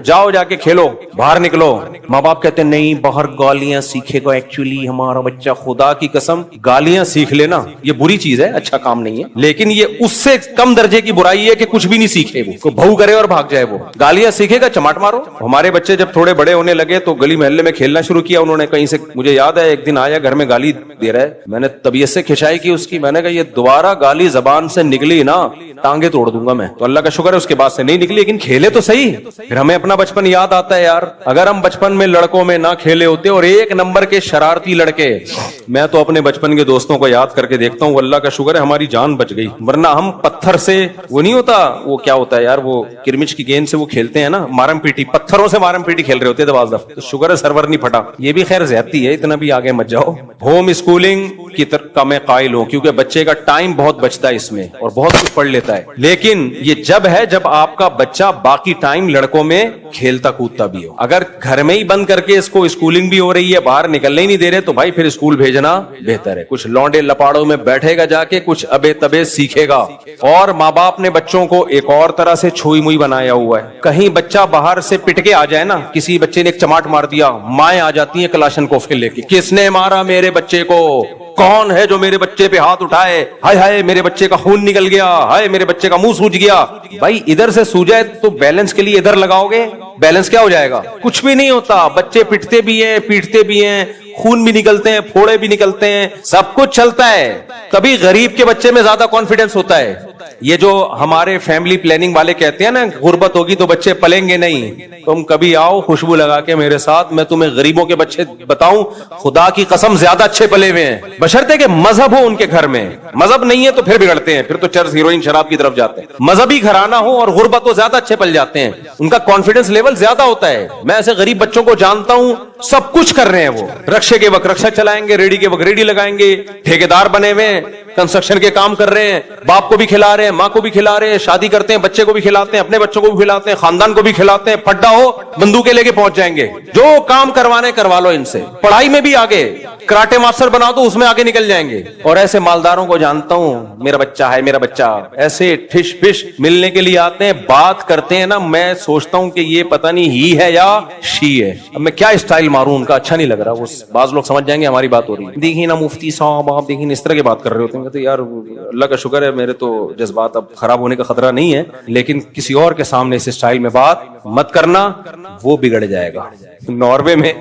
A: جاؤ جا کے کھیلو, باہر نکلو. ماں باپ کہتے ہیں نہیں باہر گالیاں سیکھے گا, ایکچولی ہمارا بچہ خدا کی قسم گالیاں سیکھ لینا یہ بری چیز ہے, اچھا کام نہیں ہے, لیکن یہ اس سے کم درجے کی برائی ہے کہ کچھ بھی نہیں سیکھے, وہ بہو کرے اور بھاگ جائے. وہ گالیاں سیکھے گا چماٹ مارو. ہمارے بچے جب تھوڑے بڑے ہونے لگے تو گلی محلے میں کھیلنا شروع کیا انہوں نے, کہیں سے مجھے یاد ہے ایک دن آیا گھر میں گالی دے رہا ہے, میں نے طبیعت سے کھنچائی کی اس کی, میں نے کہا یہ دوبارہ گالی زبان سے نکلی نا ٹانگے توڑ دوں گا میں. تو اللہ کا شکر ہے اس کے بعد سے نہیں نکلی, لیکن کھیلے تو صحیح. پھر ہمیں اپنا بچپن یاد آتا ہے یار, اگر ہم بچپن میں لڑکوں میں نہ کھیلے ہوتے, اور 1 نمبر کے شرارتی لڑکے, میں تو اپنے بچپن کے دوستوں کو یاد کر کے دیکھتا ہوں اللہ کا شکر ہے ہماری جان بچ گئی, ورنہ ہم پتھر سے, وہ نہیں ہوتا وہ کیا ہوتا ہے یار, وہ کرمچ کی گیند سے وہ کھیلتے ہیں نا, مارم پیٹی, پتھروں سے مارم پیٹی کھیل رہے ہوتے تھے بعض دفعہ. شکر ہے سرور نہیں پھٹا, یہ بھی خیر زیادتی ہے, اتنا بھی آگے مت جاؤ. ہوم اسکولنگ کی کا میں قائل ہوں کیونکہ بچے کا ٹائم بہت بچتا ہے اس میں اور بہت کچھ پڑھ لیتا ہے, لیکن یہ جب ہے جب آپ کا بچہ باقی ٹائم لڑکوں میں کھیلتا کودتا بھی ہو. اگر گھر میں ہی بند کر کے اس کو اسکولنگ بھی ہو رہی ہے, باہر نکلنے ہی نہیں دے رہے, تو بھائی پھر اسکول بھیجنا بہتر ہے. کچھ لونڈے لپاڑوں میں بیٹھے گا جا کے, کچھ ابے تبے سیکھے گا. اور ماں باپ نے بچوں کو ایک اور طرح سے چھوئی موئی بنایا ہوا ہے, کہیں بچہ باہر سے پٹ کے آ جائے نا, کسی بچے نے ایک چماٹ مار دیا, مائیں آ جاتی ہیں کلاشن کوفے لے کے, کس نے مارا میرے بچے کو, کون ہے جو میرے بچے پہ ہاتھ اٹھائے, ہائے ہائے میرے بچے کا خون نکل گیا, ہائے میرے بچے کا منہ سوج گیا. بھائی ادھر سے سوجائے تو بیلنس کے لیے ادھر لگاؤ گے, بیلنس کیا ہو جائے گا, کچھ بھی نہیں ہوتا. بچے پٹتے بھی ہیں, پیٹتے بھی ہیں, خون بھی نکلتے ہیں, پھوڑے بھی نکلتے ہیں, سب کچھ چلتا ہے. تبھی غریب کے بچے میں زیادہ کانفیڈنس ہوتا ہے. یہ جو ہمارے فیملی پلاننگ والے کہتے ہیں نا غربت ہوگی تو بچے پلیں گے نہیں, تم کبھی آؤ خوشبو لگا کے میرے ساتھ, میں تمہیں غریبوں کے بچے بتاؤں, خدا کی قسم زیادہ اچھے پلے ہوئے ہیں, بشرطے کہ مذہب ہو ان کے گھر میں. مذہب نہیں ہے تو پھر بگڑتے ہیں, پھر تو چرس ہیروئن شراب کی طرف جاتے ہیں. مذہبی گھرانہ ہو اور غربت ہو, زیادہ اچھے پل جاتے ہیں, ان کا کانفیڈنس لیول زیادہ ہوتا ہے. میں ایسے غریب بچوں کو جانتا ہوں, سب کچھ کر رہے ہیں, وہ رکشے کے وقت رکشہ چلائیں گے, ریڈی کے وقت ریڈی لگائیں گے, ٹھیکیدار بنے ہوئے ہیں, کنسٹرکشن کے کام کر رہے ہیں, باپ کو بھی کھلا رہے ہیں, ماں کو بھی کھلا رہے ہیں, شادی کرتے ہیں, بچے کو بھی کھلاتے ہیں, اپنے بچوں کو بھی کھلاتے ہیں, خاندان کو بھی کھلاتے ہیں. پھڈا ہو بندوقیں لے کے پہنچ جائیں گے, جو کام کروانے کروا لو ان سے. پڑھائی میں بھی آگے, کراٹے ماسٹر بنا دو اس میں آگے نکل جائیں گے. اور ایسے مالداروں کو جانتا ہوں, میرا بچہ ہے میرا بچہ, ایسے ٹھش پش ملنے کے لیے آتے ہیں, بات کرتے ہیں نا, میں سوچتا ہوں کہ یہ پتہ نہیں ہی ہے یا شی ہے. اب میں کیا اسٹائل ماروں, ان کا اچھا نہیں لگ رہا. وہ بعض لوگ سمجھ جائیں گے ہماری بات ہو رہی ہے, دیکھیں نا مفتی صاحب آپ دیکھیں اس طرح کی بات کر رہے ہوتے ہیں. تو یار اللہ کا شکر ہے میرے تو جذبات اب خراب ہونے کا خطرہ نہیں ہے, لیکن کسی اور کے سامنے اس اسٹائل میں بات مت کرنا, وہ بگڑ جائے گا. ناروے میں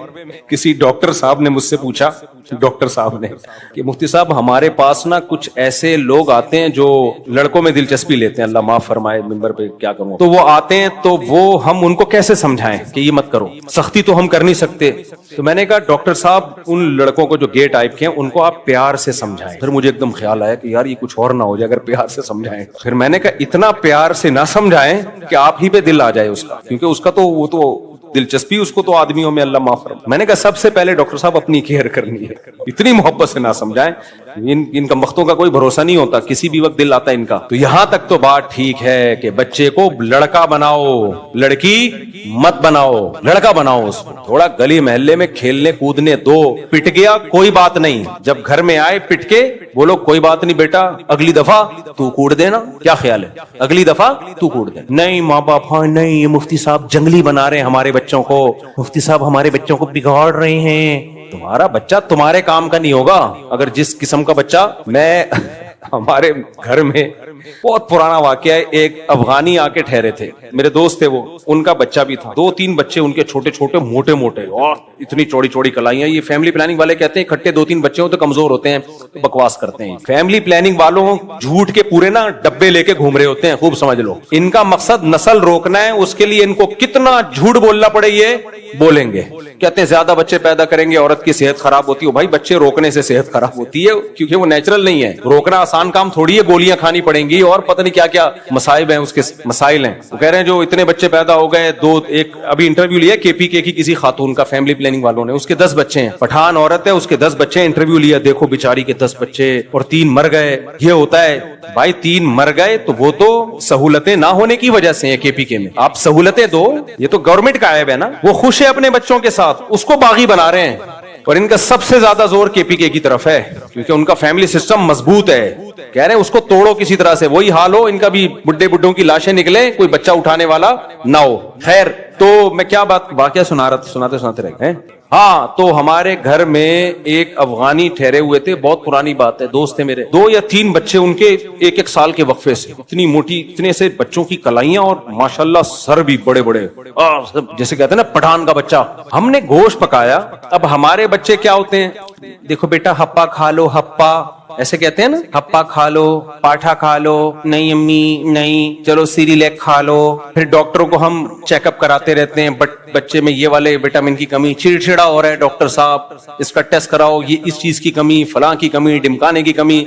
A: کسی ڈاکٹر صاحب نے مجھ سے پوچھا, ڈاکٹر صاحب نے, کہ مفتی صاحب ہمارے پاس نا کچھ ایسے لوگ آتے ہیں جو لڑکوں میں دلچسپی لیتے ہیں, اللہ معاف فرمائے ممبر پہ کیا کروں, تو وہ آتے ہیں تو وہ ہم ان کو کیسے سمجھائیں کہ یہ مت کرو, سختی تو ہم کر نہیں سکتے. تو میں نے کہا ڈاکٹر صاحب ان لڑکوں کو جو گے ٹائپ کے ہیں ان کو آپ پیار سے سمجھائیں. پھر مجھے ایک دم خیال آیا کہ یار یہ کچھ اور نہ ہو جائے اگر پیار سے سمجھائیں. پھر میں نے کہا اتنا پیار سے نہ سمجھائیں کہ آپ ہی پہ دل آ جائے اس کا, کیونکہ اس کا تو وہ تو دلچسپی اس کو تو آدمیوں میں, اللہ معاف فرمائے. میں نے کہا سب سے پہلے ڈاکٹر صاحب اپنی کیئر کرنی ہے, اتنی محبت سے نہ سمجھائیں. ان کا وقتوں کا کوئی بھروسہ نہیں ہوتا, کسی بھی وقت دل آتا ہے ان کا. تو یہاں تک تو بات ٹھیک ہے کہ بچے کو لڑکا بناؤ, لڑکی مت بناؤ, لڑکا بناؤ. اس کو تھوڑا گلی محلے میں کھیلنے کودنے دو, پٹ گیا کوئی بات نہیں, جب گھر میں آئے پٹ کے بولو کوئی بات نہیں بیٹا, اگلی دفعہ تو کوڑ دینا. کیا خیال ہے, اگلی دفعہ تو کوڑ دینا. نہیں ماں باپ, ہاں نہیں یہ مفتی صاحب جنگلی بنا رہے ہیں ہمارے بچوں کو, مفتی صاحب ہمارے بچوں کو بگاڑ رہے ہیں. تمہارا بچہ تمہارے کام کا نہیں ہوگا. اگر جس قسم کا بچہ, میں ہمارے گھر میں بہت پرانا واقعہ ہے. ایک افغانی آ کے ٹھہرے تھے, میرے دوست تھے وہ, ان کا بچہ بھی تھا, 2-3 بچے ان کے چھوٹے چھوٹے موٹے موٹے اور اتنی چوڑی چوڑی کلائیاں. یہ فیملی پلاننگ والے کہتے ہیں اکٹھے 2-3 بچے ہوں تو کمزور ہوتے ہیں, تو بکواس کرتے ہیں. فیملی پلاننگ والوں جھوٹ کے پورے نا ڈبے لے کے گھوم رہے ہوتے ہیں, خوب سمجھ لو. ان کا مقصد نسل روکنا ہے, اس کے لیے ان کو کتنا جھوٹ بولنا پڑے یہ بولیں گے. کہتے ہیں زیادہ بچے پیدا کریں گے عورت کی صحت خراب ہوتی ہے. بھائی بچے روکنے سے صحت خراب ہوتی ہے, کیونکہ وہ نیچرل نہیں ہے. روکنا آسان کام تھوڑی ہے, گولیاں کھانی پڑیں گی اور پتہ نہیں کیا کیا مصائب ہیں, اس کے مسائل ہیں. وہ کہہ رہے ہیں جو اتنے بچے پیدا ہو گئے, ایک ابھی انٹرویو لیا کے پی کے کی کسی خاتون کا, فیملی پلاننگ والوں نے, اس کے 10 بچے ہیں, پٹھان عورت ہے, اس کے 10 بچے ہیں. انٹرویو لیا, دیکھو بیچاری کے 10 بچے اور 3 مر گئے. یہ ہوتا ہے بھائی, 3 مر گئے تو وہ تو سہولتیں نہ ہونے کی وجہ سے ہیں. کے پی کے میں آپ سہولتیں دو, یہ تو گورنمنٹ کا عیب ہے نا. وہ خوش ہے اپنے بچوں کے ساتھ, اس کو باغی بنا رہے ہیں. اور ان کا سب سے زیادہ زور کے پی کے کی طرف ہے, کیونکہ ان کا فیملی سسٹم مضبوط ہے. کہہ رہے ہیں اس کو توڑو کسی طرح سے, وہی حال ہو ان کا بھی, بڈھے بڈھوں کی لاشیں نکلے, کوئی بچہ اٹھانے والا نہ ہو. خیر, تو میں کیا بات واقعہ سناتے رہے ہیں. ہاں, تو ہمارے گھر میں ایک افغانی ٹھہرے ہوئے تھے, بہت پرانی بات ہے, دوست تھے میرے. 2 یا 3 بچے ان کے 1-1 سال کے وقفے سے, اتنی موٹی, اتنے سے بچوں کی کلائیاں, اور ماشاءاللہ سر بھی بڑے بڑے, جیسے کہتے ہیں نا پٹھان کا بچہ. ہم نے گوشت پکایا. اب ہمارے بچے کیا ہوتے ہیں, دیکھو بیٹا ہپا کھا لو, ہپا ایسے کہتے ہیں نا, ہپا کھا لو, پاٹھا کھا لو, نہیں امی نہیں, چلو سیریلیک کھا لو. پھر ڈاکٹروں کو ہم چیک اپ کراتے رہتے ہیں, بٹ بچے میں یہ والے وٹامن کی کمی, چڑچڑا ہو رہا ہے ڈاکٹر صاحب, اس کا ٹیسٹ کراؤ, یہ اس چیز کی کمی, فلاں کی کمی, ڈمکانے کی کمی,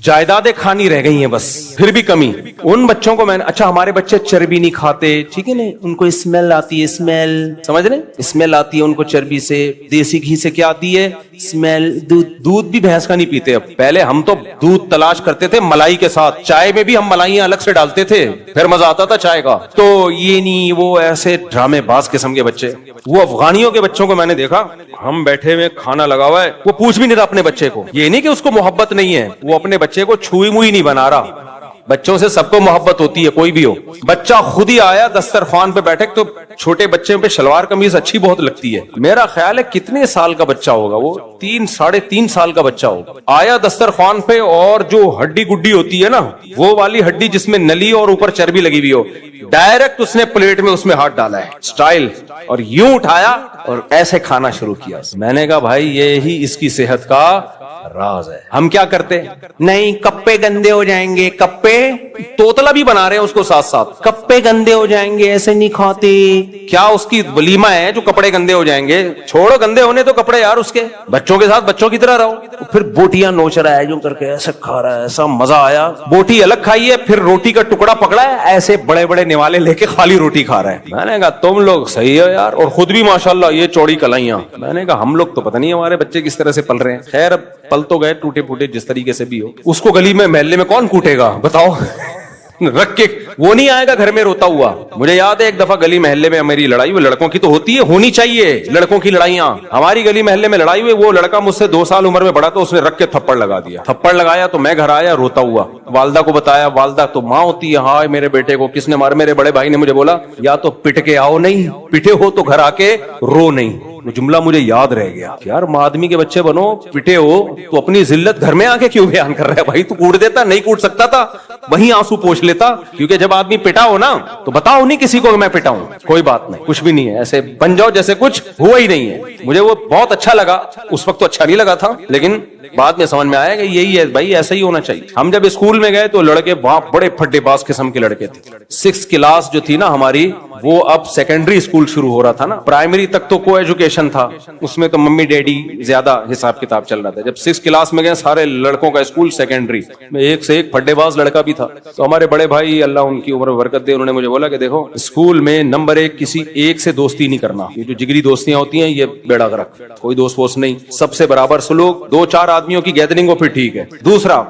A: جائیدادیں کھانی رہ گئی ہیں بس, پھر بھی کمی. ان بچوں کو میں نے, اچھا ہمارے بچے چربی نہیں کھاتے, ٹھیک ہے نا, ان کو اسمیل آتی ہے, اسمیل سمجھ رہے, اسمیل آتی ہے ان کو چربی سے. دیسی گھی سے کیا آتی ہے, اسمیل. دودھ بھی بھینس کا نہیں پیتے. اب پہلے ہم تو دودھ تلاش کرتے تھے ملائی کے ساتھ, چائے میں بھی ہم ملائیاں الگ سے ڈالتے تھے, پھر مزہ آتا تھا چائے کا. تو یہ نہیں, وہ ایسے ڈرامے باز قسم کے بچے. وہ افغانیوں کے بچوں کو میں نے دیکھا, ہم بیٹھے ہوئے کھانا لگا ہوا ہے, وہ پوچھ بھی نہیں رہا اپنے بچے کو. یہ نہیں کہ اس کو محبت نہیں ہے, وہ اپنے بچے کو چھوئی موئی نہیں بنا رہا. بچوں سے سب کو محبت ہوتی ہے, کوئی بھی ہو. بچہ خود ہی آیا دسترخوان پہ بیٹھے, تو چھوٹے بچے پہ شلوار قمیض اچھی بہت لگتی ہے. میرا خیال ہے کتنے سال کا بچہ ہوگا وہ, 3-3.5 سال کا بچہ ہوگا. آیا دسترخوان پہ, اور جو ہڈی گڈی ہوتی ہے نا, وہ والی ہڈی جس میں نلی اور اوپر چربی لگی ہوئی ہو, ڈائریکٹ اس نے پلیٹ میں اس میں ہاتھ ڈالا ہے سٹائل, اور یوں اٹھایا اور ایسے کھانا شروع کیا. میں نے کہا بھائی یہی اس کی صحت کا راز ہے. ہم کیا کرتے, نہیں کپے گندے ہو جائیں گے, کپے توتلا بھی بنا رہے ہیں اس کو ساتھ ساتھ, کپے گندے ہو جائیں گے, ایسے نہیں کھاتے. کیا اس کی ولیمہ ہے جو کپڑے گندے ہو جائیں گے؟ چھوڑو گندے ہونے تو کپڑے یار اس کے, بچوں کے ساتھ بچوں کی طرح رہو. پھر بوٹیاں نوچ رہا ہے جو کر کے, ایسے کھا رہا ہے, ایسا مزہ آیا. بوٹی الگ کھائی ہے, پھر روٹی کا ٹکڑا پکڑا ہے, ایسے بڑے بڑے نوالے لے کے خالی روٹی کھا رہا ہے. میں نے کہا تم لوگ صحیح ہے یار, اور خود بھی ماشاءاللہ یہ چوڑی کلائیاں. میں نے کہا ہم لوگ تو پتہ نہیں ہمارے بچے کس طرح سے پل رہے ہیں. خیر اب پل تو گئے ٹوٹے پھوٹے جس طریقے سے بھی ہو. اس کو گلی میں محلے میں کون کوٹے گا بتاؤ, رکھ کے وہ نہیں آئے گا گھر میں روتا ہوا. مجھے یاد ہے ایک دفعہ گلی محلے میں میری لڑائی ہوئی, لڑکوں کی تو ہوتی ہے, ہونی چاہیے لڑکوں کی لڑائیاں. ہماری گلی محلے میں لڑائی ہوئی, وہ لڑکا مجھ سے 2 سال عمر میں بڑا, تو اس نے رکھ کے تھپڑ لگا دیا. تھپڑ لگایا تو میں گھر آیا روتا ہوا, والدہ کو بتایا, والدہ تو ماں ہوتی ہے, ہائے میرے بیٹے کو کس نے مارا. میرے بڑے بھائی نے مجھے بولا یا تو پٹ کے آؤ, نہیں پٹے ہو تو گھر آ کے رو نہیں. وہ جملہ مجھے یاد رہ گیا, یار آدمی کے بچے بنو, پٹے ہو تو اپنی ذلت گھر میں آ کے کیوں بیان کر رہا ہے بھائی. تو کوٹ دیتا, نہیں کوٹ سکتا تھا, وہیں آنسو پوچھ لیتا. کیونکہ جب آدمی پٹا ہو نا تو بتاؤ نہیں کسی کو میں پٹا ہوں, کوئی بات نہیں, کچھ بھی نہیں ہے, ایسے بن جاؤ جیسے کچھ ہوا ہی نہیں ہے. مجھے وہ بہت اچھا لگا, اس وقت تو اچھا نہیں لگا تھا, لیکن بعد میں سمجھ میں آیا کہ یہی ہے بھائی, ایسا ہی ہونا چاہیے. ہم جب اسکول میں گئے تو لڑکے وہاں بڑے پھڈے باز قسم کے لڑکے تھے. 6 کلاس جو تھی نا ہماری, وہ اب سیکنڈری اسکول شروع ہو رہا تھا نا. پرائمری تک تو کو ایجوکیشن تھا, اس میں تو ممی ڈیڈی زیادہ حساب کتاب چل رہا تھا. جب 6 کلاس میں گئے سارے لڑکوں کا اسکول سیکنڈری میں, ایک سے ایک پھڈے باز لڑکا بھی تھا. تو ہمارے بڑے بھائی اللہ ان کی عمر برکت دے, انہوں نے مجھے بولا کہ دیکھو اسکول میں نمبر 1 کسی ایک سے دوستی نہیں کرنا. یہ جو جگری دوستیاں ہوتی ہیں یہ بیڑا غرق, کوئی دوست ووست نہیں, سب سے برابر سلوک. 2-4 آدمیوں کی گیدرنگ ہو پھر ٹھیک ہے. دوسرا,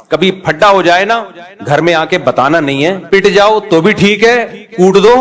A: کبھی پھڈا ہو جائے نا گھر میں آ کے بتانا نہیں ہے, پٹ جاؤ تو بھی ٹھیک ہے, کوٹ دو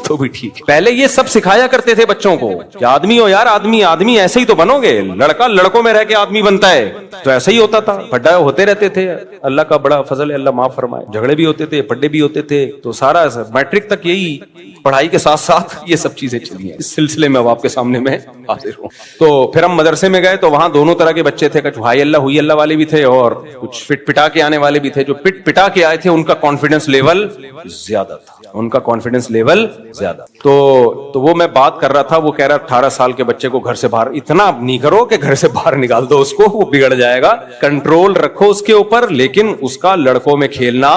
A: تو بھی ٹھیک ہے. پہلے یہ سب سکھایا کرتے تھے بچوں کو کہ آدمی ہو یار, آدمی ایسے ہی تو بنو گے, لڑکا لڑکوں میں رہ کے آدمی بنتا ہے. تو ایسا ہی ہوتا تھا, پڈے ہوتے رہتے تھے. اللہ کا بڑا فضل ہے, اللہ معاف فرمائے, جھگڑے بھی ہوتے تھے, پڈے بھی ہوتے تھے. تو سارا میٹرک تک یہی پڑھائی کے ساتھ ساتھ یہ سب چیزیں چلی ہیں. اس سلسلے میں اب آپ کے سامنے میں حاضر ہوں. تو پھر ہم مدرسے میں گئے تو وہاں دونوں طرح کے بچے تھے, کچھ ہائی اللہ ہوئی اللہ والے بھی تھے اور کچھ پٹ پٹا کے آنے والے بھی تھے. جو پٹ پٹا کے آئے تھے ان کا کانفیڈنس لیول زیادہ تھا, ان کا کانفیڈنس لیول زیادہ. تو وہ میں بات کر رہا تھا, وہ کہہ رہا 18 سال کے بچے کو گھر سے باہر اتنا نہیں کرو کہ گھر سے باہر نکال دو اس کو, وہ بگڑ جائے گا. کنٹرول رکھو اس کے اوپر, لیکن اس کا لڑکوں میں کھیلنا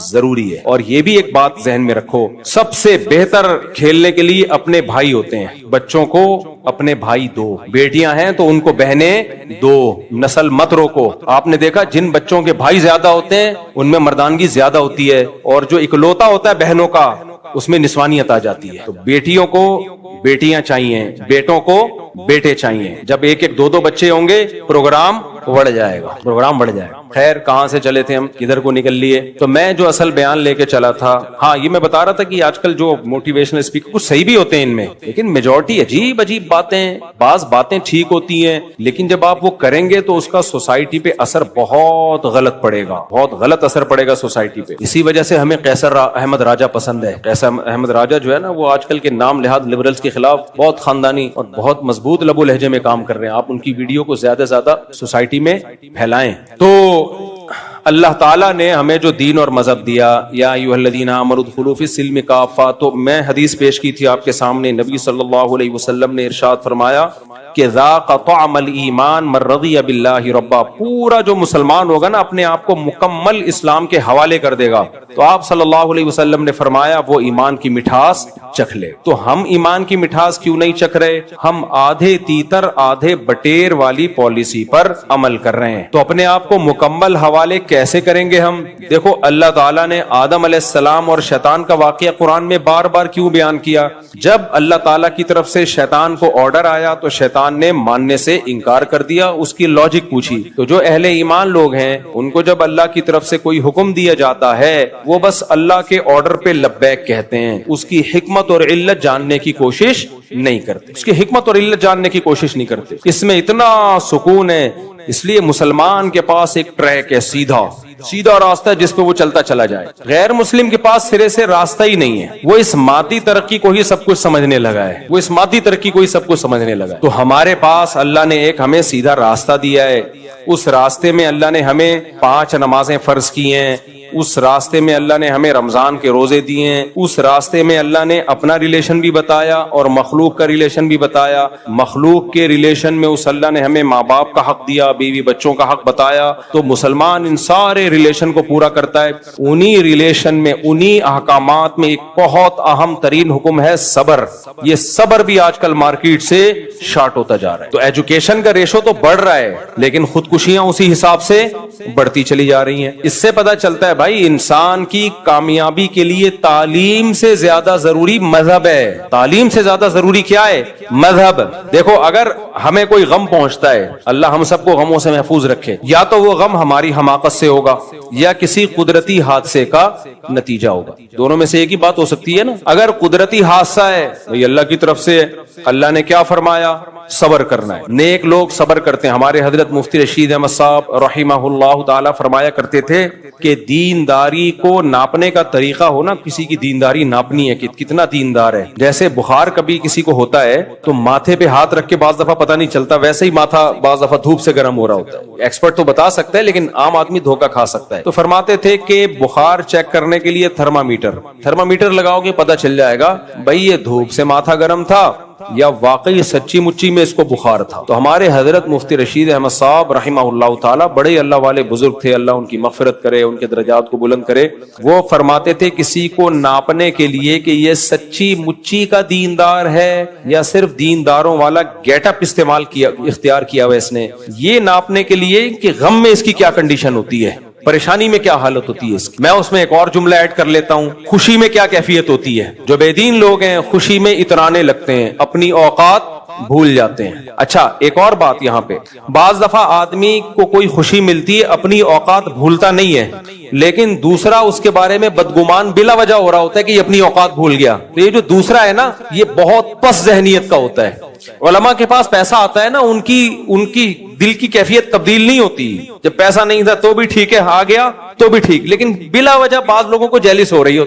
A: ضروری ہے. اور یہ بھی ایک بات ذہن میں رکھو, سب سے بہتر کھیلنے کے لیے اپنے بھائی ہوتے ہیں. بچوں کو اپنے بھائی دو, بیٹیاں ہیں تو ان کو بہنیں دو, نسل مت روکو. آپ نے دیکھا جن بچوں کے بھائی زیادہ ہوتے ہیں ان میں مردانگی زیادہ ہوتی ہے, اور جو اکلوتا ہوتا ہے بہنوں کا اس میں نسوانیت آ جاتی ہے. تو بیٹیوں کو بیٹیاں چاہیے, بیٹوں کو بیٹے چاہیے. جب ایک ایک دو بچے ہوں گے پروگرام بڑھ جائے گا, پروگرام بڑھ جائے گا. خیر کہاں سے چلے تھے ہم, کدھر کو نکل لیے. تو میں جو اصل بیان لے کے چلا تھا, ہاں یہ میں بتا رہا تھا کہ آج کل جو موٹیویشنل اسپیکر کچھ صحیح بھی ہوتے ہیں ان میں, لیکن میجورٹی عجیب عجیب باتیں, بعض باتیں ٹھیک ہوتی ہیں لیکن جب آپ وہ کریں گے تو اس کا سوسائٹی پہ اثر بہت غلط پڑے گا, بہت غلط اثر پڑے گا سوسائٹی پہ. اسی وجہ سے ہمیں قیصر احمد راجہ پسند ہے. قیصر احمد راجہ جو ہے نا, وہ آج کل کے نام لحاظ لبرلز کے خلاف بہت خاندانی اور بہت مضبوط لب و لہجے میں کام کر رہے ہیں. آپ ان کی ویڈیو کو زیادہ سے زیادہ سوسائٹی میں پھیلائیں. تو اللہ تعالیٰ نے ہمیں جو دین اور مذہب دیا, یا ایھا الذین آمنوا ادخلوا فی السلم کافہ, تو میں حدیث پیش کی تھی آپ کے سامنے. نبی صلی اللہ علیہ وسلم نے ارشاد فرمایا کہ ذاق طعم الایمان من رضی باللہ ربا, پورا جو مسلمان ہوگا نا اپنے آپ کو مکمل اسلام کے حوالے کر دے گا. تو آپ صلی اللہ علیہ وسلم نے فرمایا وہ ایمان کی مٹھاس چکھ لے. تو ہم ایمان کی مٹھاس کیوں نہیں چکھ رہے؟ ہم آدھے تیتر آدھے بٹیر والی پالیسی پر عمل کر رہے ہیں. تو اپنے آپ کو مکمل حوالے کیسے کریں گے ہم؟ دیکھو اللہ تعالیٰ نے آدم علیہ السلام اور شیطان کا واقعہ قرآن میں بار بار کیوں بیان کیا؟ جب اللہ تعالیٰ کی طرف سے شیطان کو آرڈر آیا تو شیطان نے ماننے سے انکار کر دیا. اس کی لاجک پوچھی. تو جو اہل ایمان لوگ ہیں ان کو جب اللہ کی طرف سے کوئی حکم دیا جاتا ہے وہ بس اللہ کے آرڈر پہ لبیک کہتے ہیں, اس کی حکمت اور علت جاننے کی کوشش نہیں کرتے, اس کی حکمت اور علت جاننے کی کوشش نہیں کرتے. اس میں اتنا سکون ہے. اس لیے مسلمان کے پاس ایک ٹریک ہے, سیدھا راستہ جس پہ وہ چلتا چلا جائے. غیر مسلم کے پاس سرے سے راستہ ہی نہیں ہے, وہ اس مادی ترقی کو ہی سب کچھ سمجھنے لگا ہے, وہ اس مادی ترقی کو ہی سب کچھ سمجھنے لگا ہے. تو ہمارے پاس اللہ نے ایک ہمیں سیدھا راستہ دیا ہے. اس راستے میں اللہ نے ہمیں 5 نمازیں فرض کی ہیں, اس راستے میں اللہ نے ہمیں رمضان کے روزے دیے ہیں, اس راستے میں اللہ نے اپنا ریلیشن بھی بتایا اور مخلوق کا ریلیشن بھی بتایا. مخلوق کے ریلیشن میں اس اللہ نے ہمیں ماں باپ کا حق دیا, بیوی بچوں کا حق بتایا. تو مسلمان ان سارے ریلیشن کو پورا کرتا ہے. انہی ریلیشن میں انہی احکامات میں ایک بہت اہم ترین حکم ہے صبر. یہ صبر بھی آج کل مارکیٹ سے شارٹ ہوتا جا رہا ہے. تو ایجوکیشن کا ریشو تو بڑھ رہا ہے لیکن خودکشیاں اسی حساب سے بڑھتی چلی جا رہی ہیں. اس سے پتہ چلتا ہے بھائی انسان کی کامیابی کے لیے تعلیم سے زیادہ ضروری مذہب ہے. تعلیم سے زیادہ ضروری کیا ہے؟ مذہب. دیکھو اگر ہمیں کوئی غم پہنچتا ہے, اللہ ہم سب کو غموں سے محفوظ رکھے, یا تو وہ غم ہماری حماقت سے ہوگا یا کسی قدرتی حادثے کا نتیجہ ہوگا. دونوں میں سے ایک ہی بات ہو سکتی ہے نا. اگر قدرتی حادثہ ہے بھئی اللہ کی طرف سے, اللہ نے کیا فرمایا؟ صبر کرنا ہے. نیک لوگ صبر کرتے ہیں. ہمارے حضرت مفتی رشید احمد صاحب رحمہ اللہ تعالی فرمایا کرتے تھے کہ دینداری کو ناپنے کا طریقہ ہو نا, کسی کی دینداری ناپنی ہے کہ کتنا دیندار ہے. جیسے بخار کبھی کسی کو ہوتا ہے تو ماتھے پہ ہاتھ رکھ کے بعض دفعہ پتہ نہیں چلتا, ویسے ہی ماتھا بعض دفعہ دھوپ سے گرم ہو رہا ہوتا ہے. ایکسپرٹ تو بتا سکتا ہے لیکن عام آدمی دھوکہ کھا سکتا ہے. تو فرماتے تھے کہ بخار چیک کرنے کے لیے تھرمامیٹر لگاؤ گے, پتہ چل جائے گا بھئی یہ دھوپ سے ماتھا گرم تھا یا واقعی سچی مچی میں اس کو بخار تھا. تو ہمارے حضرت مفتی رشید احمد صاحب رحمہ اللہ تعالی بڑے اللہ والے بزرگ تھے, اللہ ان کی مغفرت کرے, ان کے درجات کو بلند کرے. وہ فرماتے تھے کسی کو ناپنے کے لیے کہ یہ سچی مچی کا دیندار ہے یا صرف دینداروں والا گیٹ اپ اختیار کیا ہوا اس نے, یہ ناپنے کے لیے کہ غم میں اس کی کیا کنڈیشن ہوتی ہے, پریشانی میں کیا حالت ہوتی ہے اس کی. میں اس میں ایک اور جملہ ایڈ کر لیتا ہوں, خوشی میں کیا کیفیت ہوتی ہے. جو بے دین لوگ ہیں خوشی میں اترانے لگتے ہیں, اپنی اوقات بھول جاتے ہیں۔ اچھا ایک اور بات یہاں پہ، بعض دفعہ آدمی کو کوئی خوشی ملتی ہے اپنی اوقات بھولتا نہیں ہے، لیکن دوسرا اس کے بارے میں بدگمان بلا وجہ ہو رہا ہوتا ہے کہ یہ اپنی اوقات بھول گیا۔ تو یہ جو دوسرا ہے نا، یہ بہت پس ذہنیت کا ہوتا ہے۔ علماء کے پاس پیسہ آتا ہے نا، ان کی دل کی کیفیت تبدیل نہیں ہوتی۔ جب پیسہ نہیں تھا تو بھی ٹھیک ہے، آ گیا تو بھی ٹھیک، لیکن بلا وجہ بعض لوگوں کو جیلس ہو رہے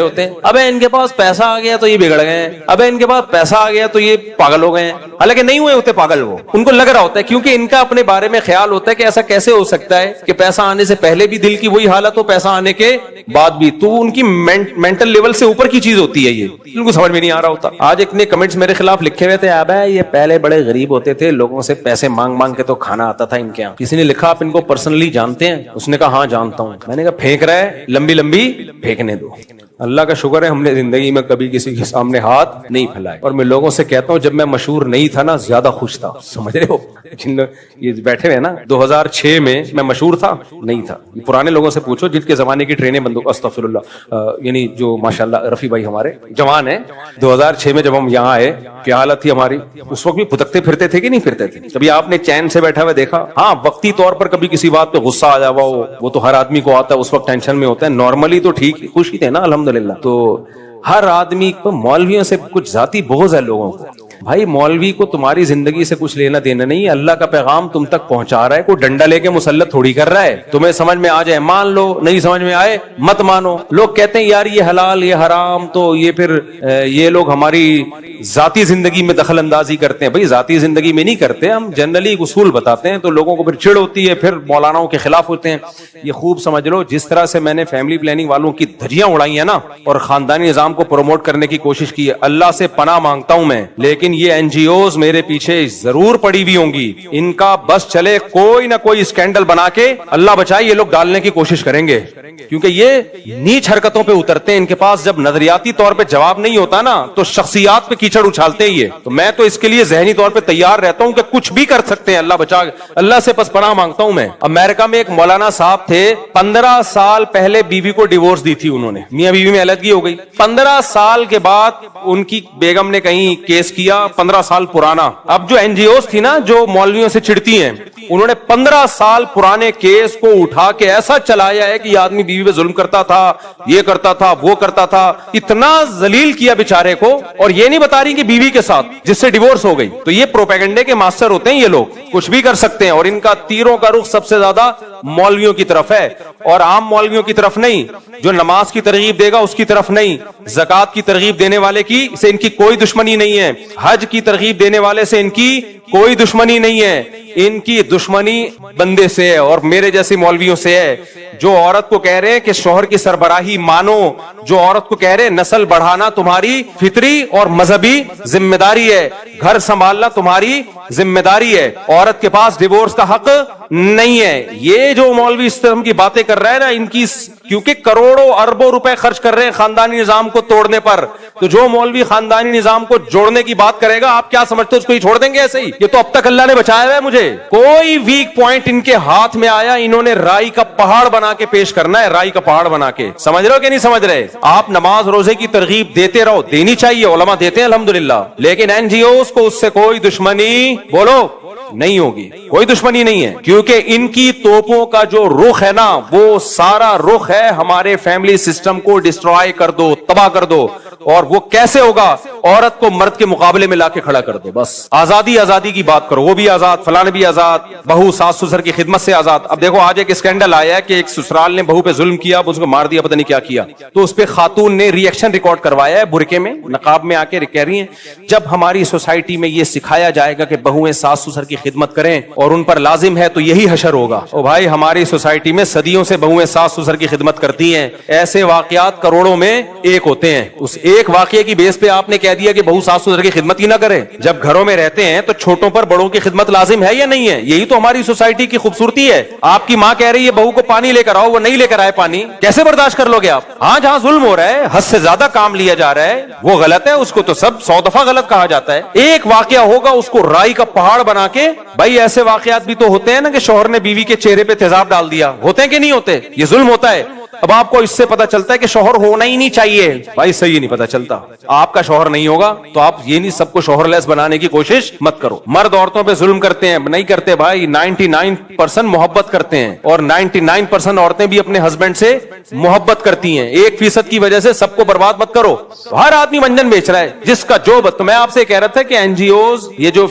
A: ہوتے ہیں، ابے ان کے پاس پیسہ آ گیا تو یہ بگڑ گئے ہیں، ابے ان کے پاس پیسہ آ گیا تو یہ پاگل ہو گئے ہیں، حالانکہ نہیں ہوئے ہوتے پاگل، وہ ان کو لگ رہا ہوتا ہے، کیونکہ ان کا اپنے بارے میں خیال ہوتا ہے کہ ایسا کیسے ہو سکتا ہے کہ پیسہ آنے سے پہلے بھی دل کی وہی حالت ہو، پیسہ آنے کے بعد بھی۔ تو ان کی مینٹل لیول سے اوپر کی چیز ہوتی ہے، یہ ان کو سمجھ میں نہیں آ رہا ہوتا۔ آج اتنے کمنٹس میرے خلاف لکھے ہوئے تھے، اب یہ پہلے بڑے غریب ہوتے تھے، لوگوں سے پیسے مانگ مانگ کے تو کھانا آتا تھا ان کے یہاں۔ کسی نے لکھا آپ ان کو پرسنلی جانتے ہیں؟ اس نے کہا ہاں جانتا ہوں۔ میں نے کہا پھینک رہا ہے، لمبی لمبی پھینکنے دو۔ اللہ کا شکر ہے ہم نے زندگی میں کبھی کسی کے سامنے ہاتھ نہیں پھیلائے، اور میں لوگوں سے کہتا ہوں جب میں مشہور نہیں تھا نا زیادہ خوش تھا، سمجھ رہے ہو؟ جن یہ بیٹھے ہوئے نا 2006 میں مشہور تھا نہیں تھا؟ پرانے لوگوں سے پوچھو جن کے زمانے کی ٹرینیں بندوق، استغفر اللہ، یعنی جو ماشاءاللہ رفیع بھائی ہمارے جوان ہیں، 2006 میں جب ہم یہاں آئے کیا حالت تھی ہماری؟ اس وقت بھی پھدکتے پھرتے تھے کہ نہیں پھرتے تھے؟ کبھی آپ نے چین سے بیٹھا ہوا دیکھا؟ ہاں وقتی طور پر کبھی کسی بات پہ غصہ آ جاوا ہو، وہ تو ہر آدمی کو آتا ہے، اس وقت ٹینشن میں ہوتا ہے، نارملی تو ٹھیک خوش ہی تھے نا الحمدللہ۔ تو ہر آدمی کو مولویوں سے کچھ ذاتی بغض ہے لوگوں کو۔ بھائی مولوی کو تمہاری زندگی سے کچھ لینا دینا نہیں، اللہ کا پیغام تم تک پہنچا رہا ہے، کوئی ڈنڈا لے کے مسلط تھوڑی کر رہا ہے۔ تمہیں سمجھ میں آ جائے مان لو، نہیں سمجھ میں آئے مت مانو۔ لوگ کہتے ہیں یار یہ حلال یہ حرام، تو یہ پھر یہ لوگ ہماری ذاتی زندگی میں دخل اندازی کرتے ہیں۔ بھائی ذاتی زندگی میں نہیں کرتے، ہم جنرلی اصول بتاتے ہیں، تو لوگوں کو پھر چڑ ہوتی ہے، پھر مولانا کے خلاف ہوتے ہیں۔ یہ خوب سمجھ لو، جس طرح سے میں نے فیملی پلاننگ والوں کی دھجیاں اڑائی ہیں نا، اور خاندانی نظام کو پروموٹ کرنے کی کوشش کی ہے، اللہ سے پناہ مانگتا ہوں میں، لیکن یہ این جی اوز میرے پیچھے ضرور پڑی ہوئی ہوں گی، ان کا بس چلے کوئی نہ کوئی اسکینڈل بنا کے اللہ بچائے یہ لوگ ڈالنے کی کوشش کریں گے، کیونکہ یہ نیچ حرکتوں پہ اترتے ہیں۔ ان کے پاس جب نظریاتی طور پہ جواب نہیں ہوتا نا تو شخصیات پہ کیچڑ اچھالتے ہیں یہ۔ تو میں تو اس کے لیے ذہنی طور پہ تیار رہتا ہوں کہ کچھ بھی کر سکتے ہیں، اللہ بچا، اللہ سے پس پناہ مانگتا ہوں میں۔ امریکہ میں ایک مولانا صاحب تھے، 15 سال پہلے بیوی کو ڈیورس دی تھی انہوں نے، میاں بیوی میں علیحدگی ہو گئی، 15 سال کے بعد ان کی بیگم نے کہیں کیس کیا، 15 سال پرانا۔ اب جو این جی اوز تھی نا جو مولویوں سے چڑتی ہیں، انہوں نے 15 سال پرانے کیس کو اٹھا کے ایسا چلایا ہے کہ یہ آدمی بیوی پہ ظلم کرتا تھا، یہ کرتا تھا، وہ کرتا تھا، اتنا ذلیل کیا بیچارے کو، اور یہ نہیں بتا رہی کہ بیوی کے ساتھ جس سے ڈیورس ہو گئی۔ تو یہ پروپیگنڈے کے ماسٹر ہوتے ہیں یہ لوگ، کچھ بھی کر سکتے ہیں، اور ان کا تیروں کا رخ سب سے زیادہ مولویوں کی طرف ہے، اور عام مولویوں کی طرف نہیں۔ جو نماز کی ترغیب دے گا اس کی طرف نہیں، زکات کی ترغیب دینے والے کی سے ان کی کوئی دشمنی نہیں ہے، حج کی ترغیب دینے والے سے ان کی کوئی دشمنی نہیں ہے، ان کی دشمنی بندے سے ہے اور میرے جیسے مولویوں سے ہے، جو عورت کو کہہ رہے ہیں کہ شوہر کی سربراہی مانو، جو عورت کو کہہ رہے ہیں نسل بڑھانا تمہاری فطری اور مذہبی ذمہ داری ہے، گھر سنبھالنا تمہاری ذمہ داری ہے، عورت کے پاس ڈیورس کا حق نہیں ہے۔ یہ جو مولوی اس طرح کی باتیں کر رہا ہے نا، ان کی کیونکہ کروڑوں اربوں روپے خرچ کر رہے ہیں خاندانی نظام کو توڑنے پر، تو جو مولوی خاندانی نظام کو جوڑنے کی بات کرے گا آپ کیا سمجھتے ہو اس کو ہی چھوڑ دیں گے ایسے ہی؟ یہ تو اب تک اللہ نے بچایا ہوا ہے مجھے، کوئی ویک پوائنٹ ان کے ہاتھ میں آیا انہوں نے رائی کا پہاڑ بنا کے پیش کرنا ہے، رائی کا پہاڑ بنا کے۔ سمجھ رہے ہو کہ نہیں سمجھ رہے؟ آپ نماز روزے کی ترغیب دیتے رہو، دینی چاہیے، علماء دیتے ہیں الحمدللہ، لیکن این جی اوز کو اس سے کوئی دشمنی بولو نہیں ہوگی، کوئی دشمنی نہیں ہے، کیونکہ ان کی توپوں کا جو رخ ہے نا وہ سارا رخ ہے ہمارے فیملی سسٹم کو ڈسٹرائے کر دو، تباہ کر دو، اور وہ کیسے ہوگا؟ عورت کو مرد کے مقابلے میں لا کے کھڑا کر دو، بس آزادی آزادی کی بات کرو، وہ بھی آزاد، فلاں بھی آزاد، بہو ساس سسر کی خدمت سے آزاد۔ اب دیکھو آج ایک اسکینڈل آیا ہے کہ ایک سسرال نے بہو پہ ظلم کیا، اس کو مار دیا، پتہ نہیں کیا کیا، تو اس پہ خاتون نے ری ایکشن ریکارڈ کروایا ہے برقعے میں، نقاب میں آ کے کہہ رہی ہیں جب ہماری سوسائٹی میں یہ سکھایا جائے گا کہ بہویں ساس سسر کی خدمت کریں اور ان پر لازم ہے تو یہی حشر ہوگا۔ او بھائی ہماری سوسائٹی میں صدیوں سے بہویں ساس سسر کی خدمت کرتی ہیں، ایسے واقعات کروڑوں میں ایک ہوتے ہیں، اس ایک واقعے کی بیس پہ آپ نے کہہ دیا کہ بہو ساس سسر کی خدمت ہی نہ کرے۔ جب گھروں میں رہتے ہیں تو چھوٹوں پر بڑوں کی خدمت لازم ہے یا نہیں ہے؟ یہی تو ہماری سوسائٹی کی خوبصورتی ہے۔ آپ کی ماں کہہ رہی ہے بہو کو پانی لے کر آؤ، وہ نہیں لے کر آئے پانی، کیسے برداشت کر لو گے آپ؟ ہاں جہاں ظلم ہو رہا ہے، حد سے زیادہ کام لیا جا رہا ہے، وہ غلط ہے، اس کو تو سب 100 دفعہ غلط کہا جاتا ہے۔ ایک واقعہ ہوگا اس کو رائی کا پہاڑ بنا کے، بھائی ایسے واقعات بھی تو ہوتے ہیں نا کہ شوہر نے بیوی کے چہرے پہ تیزاب ڈال دیا، ہوتے ہیں کہ نہیں ہوتے؟ یہ ظلم ہوتا ہے۔ اب آپ کو اس سے پتا چلتا ہے کہ شوہر ہونا ہی نہیں چاہیے. بھائی صحیح نہیں پتا چلتا. آپ کا شوہر نہیں ہوگا تو آپ یہ نہیں سب کو شوہر لیس بنانے کی کوشش مت کرو. مرد عورتوں پہ ظلم کرتے ہیں, نہیں کرتے بھائی. 99% محبت کرتے ہیں اور 99% عورتیں بھی اپنے ہسبینڈ سے محبت کرتی ہیں. 1% کی وجہ سے سب کو برباد مت کرو. ہر آدمی منجن بیچ رہا ہے جس کا جو تو میں آپ سے کہہ رہا تھا کہ این جی اوز یہ جو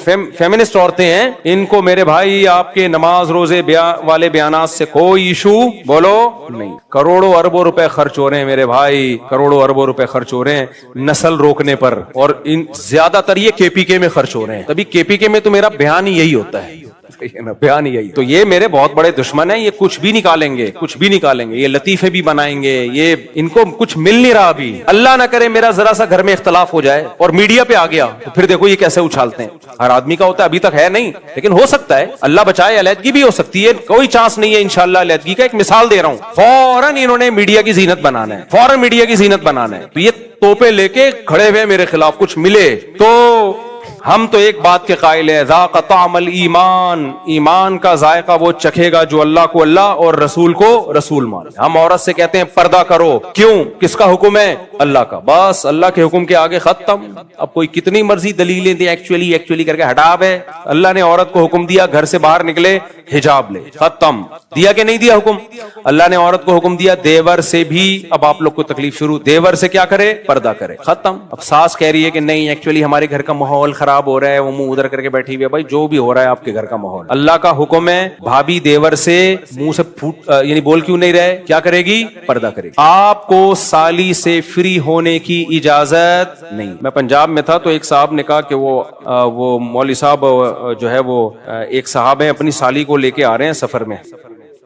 A: فیمنسٹ عورتیں ہیں ان کو میرے بھائی آپ کے نماز روزے والے بیانات سے کوئی ایشو بولو نہیں. کروڑوں اربوں روپے خرچ ہو رہے ہیں میرے بھائی, کروڑوں اربوں روپے خرچ ہو رہے ہیں نسل روکنے پر, اور ان زیادہ تر یہ کے پی کے میں خرچ ہو رہے ہیں. تبھی کے پی کے میں تو میرا بیان ہی یہی ہوتا ہے, بیان یہی. تو یہ میرے بہت بڑے دشمن ہیں, یہ کچھ بھی نکالیں گے, کچھ بھی نکالیں گے, یہ لطیفے بھی بنائیں گے, یہ ان کو کچھ مل نہیں رہا ابھی. اللہ نہ کرے میرا ذرا سا گھر میں اختلاف ہو جائے اور میڈیا پہ آ گیا تو پھر دیکھو یہ کیسے اچھالتے ہیں. ہر آدمی کا ہوتا ہے, ابھی تک ہے نہیں لیکن ہو سکتا ہے, اللہ بچائے, علیحدگی بھی ہو سکتی ہے, کوئی چانس نہیں ہے انشاءاللہ علیحدگی کا. ایک مثال دے رہا ہوں, فوراً انہوں نے میڈیا کی زینت بنانا ہے, فوراً میڈیا کی زینت بنانا ہے. تو یہ توپے لے کے کھڑے ہوئے میرے خلاف, کچھ ملے تو ہم تو ایک بات کے قائل ہیں, ذاق طعم الایمان, ایمان کا ذائقہ وہ چکھے گا جو اللہ کو اللہ اور رسول کو رسول مانے. ہم عورت سے کہتے ہیں پردہ کرو, کیوں, کس کا حکم ہے, اللہ کا. بس اللہ کے حکم کے آگے ختم. اب کوئی کتنی مرضی دلیلیں دیں ایکچولی کر کے ہٹا ہے. اللہ نے عورت کو حکم دیا گھر سے باہر نکلے حجاب لے, ختم. دیا کہ نہیں دیا حکم؟ اللہ نے عورت کو حکم دیا دیور سے بھی, اب آپ لوگ کو تکلیف شروع, دیور سے کیا کرے, پردہ کرے, ختم. اب ساس کہہ رہی ہے کہ نہیں ایکچولی ہمارے گھر کا ماحول خراب ہو رہا ہے, وہ منہ ادھر کر کے بیٹھی ہوئی ہے. بھائی جو بھی ہو رہا ہے آپ کے گھر کا ماحول, اللہ کا حکم ہے. بھابھی دیور سے منہ سے یعنی بول کیوں نہیں رہے, کیا کرے گی, پردہ کرے گی. آپ کو سالی سے فری ہونے کی اجازت نہیں. میں پنجاب میں تھا تو ایک صاحب نے کہا کہ وہ مولوی صاحب جو ہے وہ ایک صاحب ہیں اپنی سالی کو لے کے آ رہے ہیں سفر میں.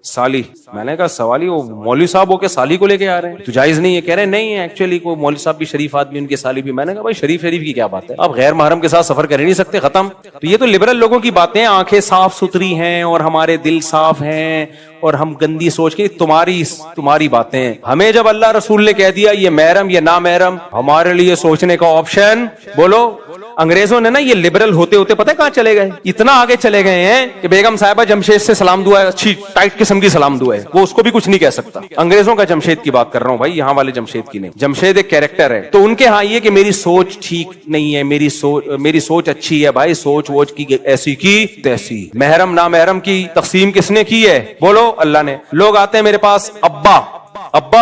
A: سالی, میں نے کہا سوالی وہ مولوی صاحب ہو کے سالی کو لے کے آ رہے ہیں تو جائز نہیں ہے. کہہ رہے ہیں نہیں ایکچولی کوئی مولوی صاحب بھی شریف آدمی, ان کے سالی بھی. میں نے کہا بھائی شریف کی کیا بات ہے, آپ غیر محرم کے ساتھ سفر کر ہی نہیں سکتے, ختم. تو یہ تو لبرل لوگوں کی باتیں, آنکھیں صاف ستھری ہیں اور ہمارے دل صاف ہیں اور ہم گندی سوچ کے, تمہاری باتیں. ہمیں جب اللہ رسول نے کہہ دیا یہ محرم یہ نامحرم, ہمارے لیے سوچنے کا آپشن بولو. انگریزوں نے نا یہ لبرل ہوتے ہوتے پتہ کہاں چلے گئے, اتنا آگے چلے گئے ہیں کہ بیگم صاحبہ جمشید سے سلام دعا ہے, اچھی ٹائٹ قسم کی سلام دعا ہے, وہ اس کو بھی کچھ نہیں کہہ سکتا. انگریزوں کا جمشید کی بات کر رہا ہوں بھائی, یہاں والے جمشید کی نہیں. جمشید ایک کیریکٹر ہے, تو ان کے ہاں یہ کہ میری سوچ ٹھیک نہیں ہے, میری سوچ اچھی ہے. بھائی سوچ ووچ کی ایسی کی تیسی. محرم نامحرم کی تقسیم کس نے کی ہے, بولو اللہ نے. لوگ آتے ہیں میرے پاس, ابا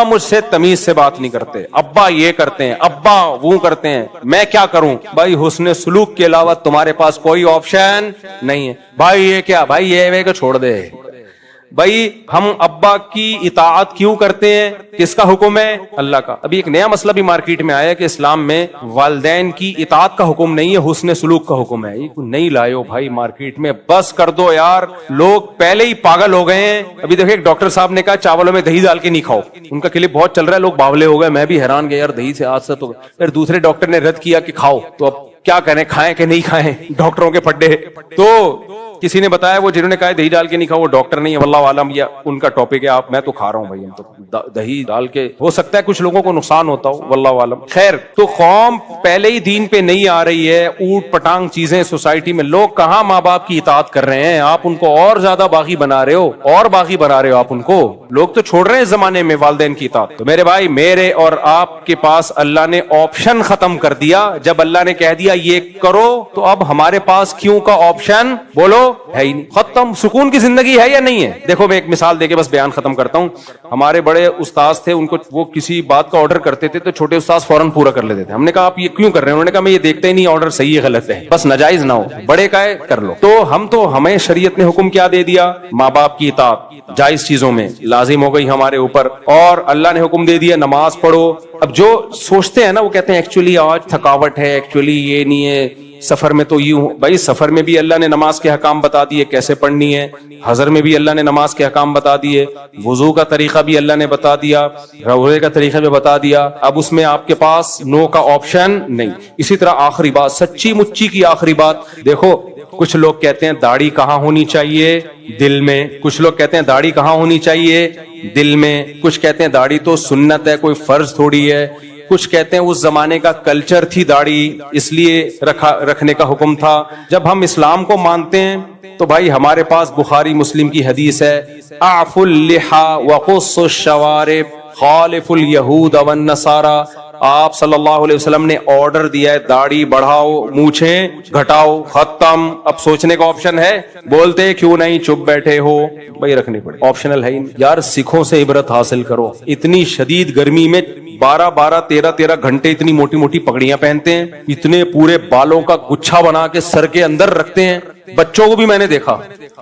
A: مجھ سے تمیز سے بات نہیں کرتے, ابا یہ کرتے ہیں, ابا وہ کرتے ہیں, میں کیا کروں. بھائی حسن سلوک کے علاوہ تمہارے پاس کوئی آپشن نہیں ہے. بھائی یہ کیا, بھائی یہ کہ چھوڑ دے. بھائی ہم ابا کی اطاعت کیوں کرتے ہیں, کس کا حکم ہے, اللہ کا. ابھی ایک نیا مسئلہ بھی مارکیٹ میں آیا کہ اسلام میں والدین کی اطاعت کا حکم نہیں ہے, حسن سلوک کا حکم ہے. یہ نہیں لائے ہو بھائی مارکیٹ میں, بس کر دو یار, لوگ پہلے ہی پاگل ہو گئے ہیں. ابھی دیکھیں ایک ڈاکٹر صاحب نے کہا چاولوں میں دہی ڈال کے نہیں کھاؤ, ان کا کلپ بہت چل رہا ہے, لوگ باولے ہو گئے. میں بھی حیران گیا یار دہی سے آج سے تو. پھر دوسرے ڈاکٹر نے رد کیا کہ کھاؤ, تو اب کیا کریں, کھائیں کہ نہیں کھائیں, ڈاکٹروں کے پڈے. تو کسی نے بتایا وہ جنہوں نے کہا دہی ڈال کے نہیں کھاؤ وہ ڈاکٹر نہیں ہے, واللہ عالم, یا ان کا ٹاپک ہے. آپ میں تو کھا رہا ہوں بھائی, ہم تو دہی ڈال کے, ہو سکتا ہے کچھ لوگوں کو نقصان ہوتا ہو, واللہ عالم. خیر, تو قوم پہلے ہی دین پہ نہیں آ رہی ہے, اوٹ پٹانگ چیزیں سوسائٹی میں. لوگ کہاں ماں باپ کی اطاعت کر رہے ہیں, آپ ان کو اور زیادہ باغی بنا رہے ہو, اور باغی بنا رہے ہو آپ ان کو. لوگ تو چھوڑ رہے ہیں اس زمانے میں والدین کی اطاعت. تو میرے بھائی, میرے اور آپ کے پاس اللہ نے آپشن ختم کر دیا. جب اللہ نے کہہ دیا یہ کرو, تو اب ہمارے پاس کیوں کا آپشن بولو ہے ہی نہیں. ختم. سکون کی زندگی ہے یا نہیں ہے؟ دیکھو میں ایک مثال دے کے بس بیان ختم کرتا ہوں. ہمارے بڑے استاذ تھے, ان کو وہ کسی بات کا آرڈر کرتے تھے تو چھوٹے استاذ فوراً پورا کر لیتے تھے. ہم نے کہا آپ یہ کیوں کر رہے ہیں, انہوں نے کہا میں یہ دیکھتے ہی نہیں آرڈر صحیح ہے غلط ہے, بس ناجائز نہ ہو, بڑے کا ہے کر لو. تو ہمیں شریعت نے حکم کیا دے دیا, ماں باپ کی اطاعت جائز چیزوں میں لازم ہو گئی ہمارے اوپر, اور اللہ نے حکم دے دیا نماز پڑھو. اب جو سوچتے ہیں نا وہ کہتے ہیں ایکچولی آج تھکاوٹ ہے, ایکچولی یہ نہیں ہے, سفر میں تو یوں. بھائی سفر میں بھی اللہ نے نماز کے حکام بتا دیے کیسے پڑھنی ہے, حضر میں بھی اللہ نے نماز کے حکام بتا دیے, وضو کا طریقہ بھی اللہ نے بتا دیا, روزے کا طریقہ بھی بتا دیا. اب اس میں آپ کے پاس نو کا آپشن نہیں. اسی طرح آخری بات, سچی مچی کی آخری بات, دیکھو کچھ لوگ کہتے ہیں داڑھی کہاں ہونی چاہیے, دل میں. کچھ لوگ کہتے ہیں داڑھی کہاں ہونی چاہیے, دل میں. کچھ کہتے ہیں داڑھی تو سنت ہے, کوئی فرض تھوڑی ہے. کچھ کہتے ہیں اس زمانے کا کلچر تھی داڑھی اس لیے رکھنے کا حکم تھا. جب ہم اسلام کو مانتے ہیں تو بھائی ہمارے پاس بخاری مسلم کی حدیث ہے اعفوا اللحى وقصوا الشوارب خالف الیہود والنصارى. آپ صلی اللہ علیہ وسلم نے آرڈر دیا ہے داڑھی بڑھاؤ مونچھیں گھٹاؤ ختم. اب سوچنے کا آپشن ہے, بولتے کیوں نہیں چپ بیٹھے ہو, بھائی رکھنی پڑے, آپشنل ہے یار. سکھوں سے عبرت حاصل کرو. اتنی شدید گرمی میں 12-13 گھنٹے اتنی موٹی موٹی پگڑیاں پہنتے ہیں, اتنے پورے بالوں کا گچھا بنا کے سر کے اندر رکھتے ہیں. بچوں کو بھی میں نے دیکھا,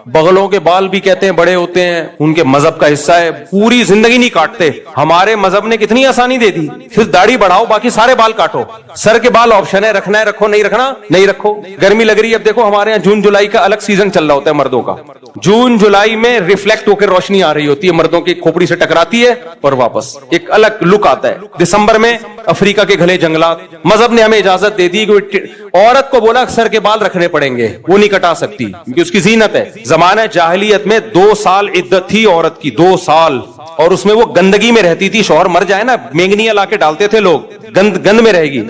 A: بغلوں کے بال بھی کہتے ہیں بڑے ہوتے ہیں, ان کے مذہب کا حصہ ہے, پوری زندگی نہیں کاٹتے. ہمارے مذہب نے کتنی آسانی دے دی, صرف داڑھی بڑھاؤ باقی سارے بال کاٹو. سر کے بال آپشن ہے, رکھنا ہے رکھو, نہیں رکھنا نہیں رکھو. گرمی لگ رہی ہے, اب دیکھو ہمارے یہاں جون جولائی کا الگ سیزن چل رہا ہوتا ہے مردوں کا. جون جولائی میں ریفلیکٹ ہو کے روشنی آ رہی ہوتی ہے, مردوں کی کھوپڑی سے ٹکراتی ہے اور واپس ایک الگ لک آتا ہے. دسمبر میں افریقہ کے گھنے جنگلات. مذہب نے ہمیں اجازت دے دی کہ عورت کو بولا سر کے بال رکھنے پڑیں گے, وہ نہیں کٹا سکتی کیونکہ اس کی زینت ہے. زمانہ جاہلیت میں 2 سال عدت تھی عورت کی, 2 سال, اور اس میں وہ گندگی میں رہتی تھی. شوہر مر جائے نا, مینگنیاں لا کے ڈالتے تھے لوگ, گند میں رہے گی.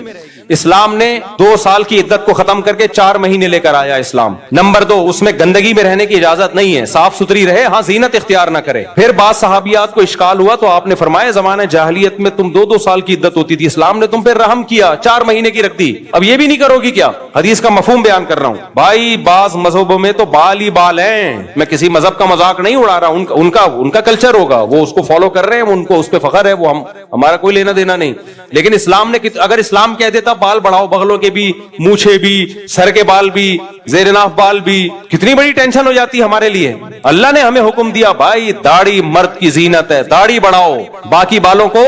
A: اسلام نے 2 سال کی عدت کو ختم کر کے 4 مہینے لے کر آیا اسلام. نمبر 2, اس میں گندگی میں رہنے کی اجازت نہیں ہے, صاف ستھری رہے, ہاں زینت اختیار نہ کرے. پھر بعض صحابیات کو اشکال ہوا تو آپ نے فرمایا زمانہ جاہلیت میں تم 2 سال کی عدت ہوتی تھی, اسلام نے تم پہ رحم کیا, 4 مہینے کی رکھ دی. اب یہ بھی نہیں کرو گی کیا؟ حدیث کا مفہوم بیان کر رہا ہوں بھائی. بعض مذہبوں میں تو بال ہی بال ہیں. میں کسی مذہب کا مذاق نہیں اڑا رہا, ان کا کلچر ہوگا, وہ اس کو فالو کر رہے ہیں, ان کو اس پہ فخر ہے, وہ ہمارا کوئی لینا دینا نہیں. لیکن اسلام نے, اگر اسلام کہہ دیتا بال بڑھاؤ, بغلوں کے بھی, مونچھے بھی, سر کے بال بھی, زیر ناف بال بھی, کتنی بڑی ٹینشن ہو جاتی ہمارے لیے. اللہ نے ہمیں حکم دیا بھائی داڑھی مرد کی زینت ہے, داڑھی بڑھاؤ, باقی بالوں کو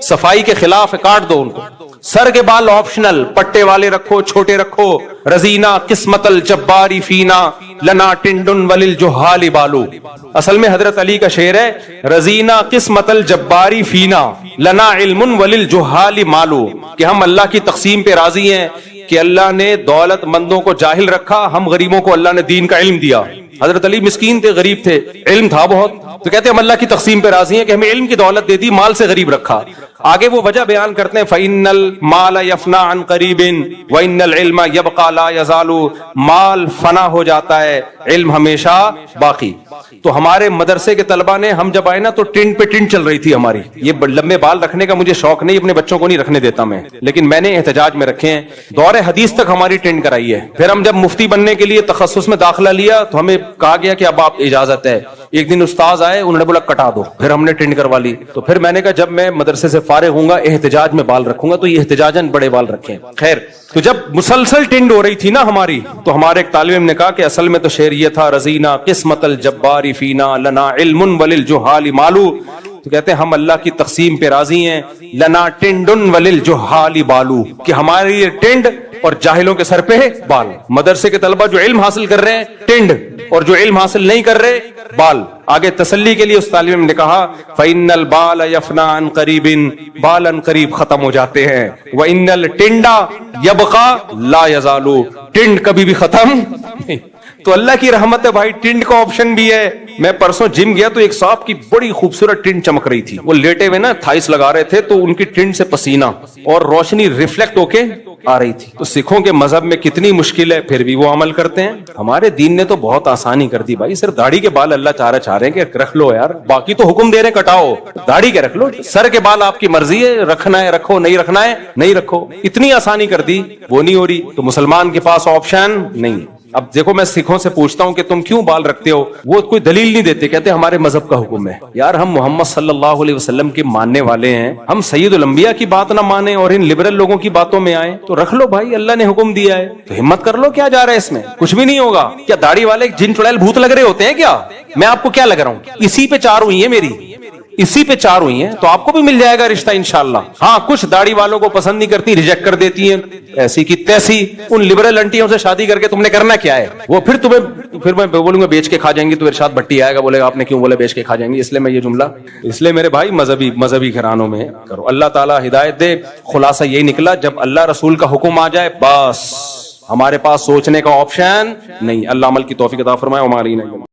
A: صفائی کے خلاف کاٹ دو ان کو. سر کے بال آپشنل, پٹے والے رکھو, چھوٹے رکھو. رزینا قسمت الجباری فینا لنا ٹنڈن وللجہال بالو. اصل میں حضرت علی کا شعر ہے, رزینا قسمت الجباری فینا لنا علم وللجہال مالو, کہ ہم اللہ کی تقسیم پہ راضی ہیں کہ اللہ نے دولت مندوں کو جاہل رکھا, ہم غریبوں کو اللہ نے دین کا علم دیا. حضرت علی مسکین تھے, غریب تھے, علم تھا بہت, تو کہتے ہیں ہم اللہ کی تقسیم پہ راضی ہیں کہ ہمیں علم کی دولت دے دی, مال سے غریب رکھا. آگے وہ وجہ بیان کرتے ہیں فَإِنَّ الْمَالَ يَفْنَى عَنْ قَرِيبٍ وَإِنَّ الْعِلْمَ يَبْقَى لَا يَزَالُ. مال فنا ہو جاتا ہے, علم ہمیشہ باقی. تو ہمارے مدرسے کے طلبہ نے, ہم جب آئے نا تو ٹنڈ پہ ٹنڈ چل رہی تھی ہماری. یہ لمبے بال رکھنے کا مجھے شوق نہیں, اپنے بچوں کو نہیں رکھنے دیتا میں, لیکن میں نے احتجاج میں رکھے ہیں. دور حدیث تک ہماری ٹنڈ کرائی ہے. پھر ہم جب مفتی بننے کے لیے تخصص میں داخلہ لیا تو ہمیں کہا گیا کہ اب آپ اجازت ہے. ایک دن استاذ آئے, انہوں نے بولا کٹا دو, پھر ہم نے ٹنڈ کروا لی. تو پھر میں نے کہا جب میں مدرسے سے فارغ ہوں گا احتجاج میں بال رکھوں گا, تو یہ احتجاجاً بڑے بال رکھیں. خیر, تو جب مسلسل ٹنڈ ہو رہی تھی نا ہماری, تو ہمارے ایک طالب علم نے کہا کہ اصل میں تو شعر یہ تھا رزینا قسمت الجباری فینا لنا علم وللجہال مالو. تو کہتے ہیں ہم اللہ کی تقسیم پہ راضی ہیں, لنا ٹنڈن وللجہال بالو, کہ ہماری یہ ٹنڈ اور جاہلوں کے سر پہ بال. مدرسے کے طلبہ جو علم حاصل کر رہے ہیں ٹنڈ, اور جو علم حاصل نہیں کر رہے بال. آگے تسلی کے لیے اس طالب علم نے کہا فَإِنَّ الْبَالَ يَفْنَى عَنْ قَرِيبٍ, بال قریب ختم ہو جاتے ہیں. وَإِنَّ الْٹِنْڈَ يَبْقَى لَا يَزَالُ, ٹنڈ کبھی بھی ختم نہیں. تو اللہ کی رحمت ہے بھائی, ٹنڈ کا آپشن بھی ہے. میں پرسوں جم گیا تو ایک صاحب کی بڑی خوبصورت ٹنڈ چمک رہی تھی, وہ لیٹے ہوئے نا تھائس لگا رہے تھے, تو ان کی ٹنڈ سے پسینہ اور روشنی ریفلیکٹ ہو کے آ رہی تھی. تو سکھوں کے مذہب میں کتنی مشکل ہے, پھر بھی وہ عمل کرتے ہیں. ہمارے دین نے تو بہت آسانی کر دی بھائی. صرف داڑھی کے بال اللہ چاہ رہے ہیں کہ رکھ لو یار, باقی تو حکم دے رہے کٹاؤ, داڑھی کے رکھ لو. سر کے بال آپ کی مرضی ہے, رکھنا ہے رکھو, نہیں رکھنا ہے نہیں رکھو. اتنی آسانی کر دی, وہ نہیں ہو رہی. تو مسلمان کے پاس آپشن نہیں. اب دیکھو میں سکھوں سے پوچھتا ہوں کہ تم کیوں بال رکھتے ہو, وہ کوئی دلیل نہیں دیتے, کہتے ہمارے مذہب کا حکم ہے. یار ہم محمد صلی اللہ علیہ وسلم کے ماننے والے ہیں, ہم سید الانبیاء کی بات نہ مانیں اور ان لبرل لوگوں کی باتوں میں آئیں, تو رکھ لو بھائی, اللہ نے حکم دیا ہے تو ہمت کر لو. کیا جا رہا ہے اس میں, کچھ بھی نہیں ہوگا. کیا داڑھی والے جن چڑیل بھوت لگ رہے ہوتے ہیں کیا؟ میں آپ کو کیا لگ رہا ہوں, اسی پہ 4 ہوئی ہیں میری, اسی پہ 4 ہوئی ہیں, تو آپ کو بھی مل جائے گا رشتہ انشاءاللہ. ہاں کچھ داڑھی والوں کو پسند نہیں کرتی, ریجیکٹ کر دیتی ہیں, ایسی کی تیسی. ان لبرل انٹیوں سے شادی کر کے تم نے کرنا کیا ہے؟ وہ پھر میں بولوں گا بیچ کے کھا جائیں گی, تو ارشاد بھٹی آئے گا, بولے گا آپ نے کیوں بولا بیچ کے کھا جائیں گی. اس لیے میں یہ جملہ, اس لیے میرے بھائی مذہبی گھرانوں میں کرو. اللہ تعالیٰ ہدایت دے. خلاصہ یہی نکلا, جب اللہ رسول کا حکم آ جائے بس ہمارے پاس سوچنے کا آپشن نہیں. اللہ عمل کی توفیق عطا فرمائے.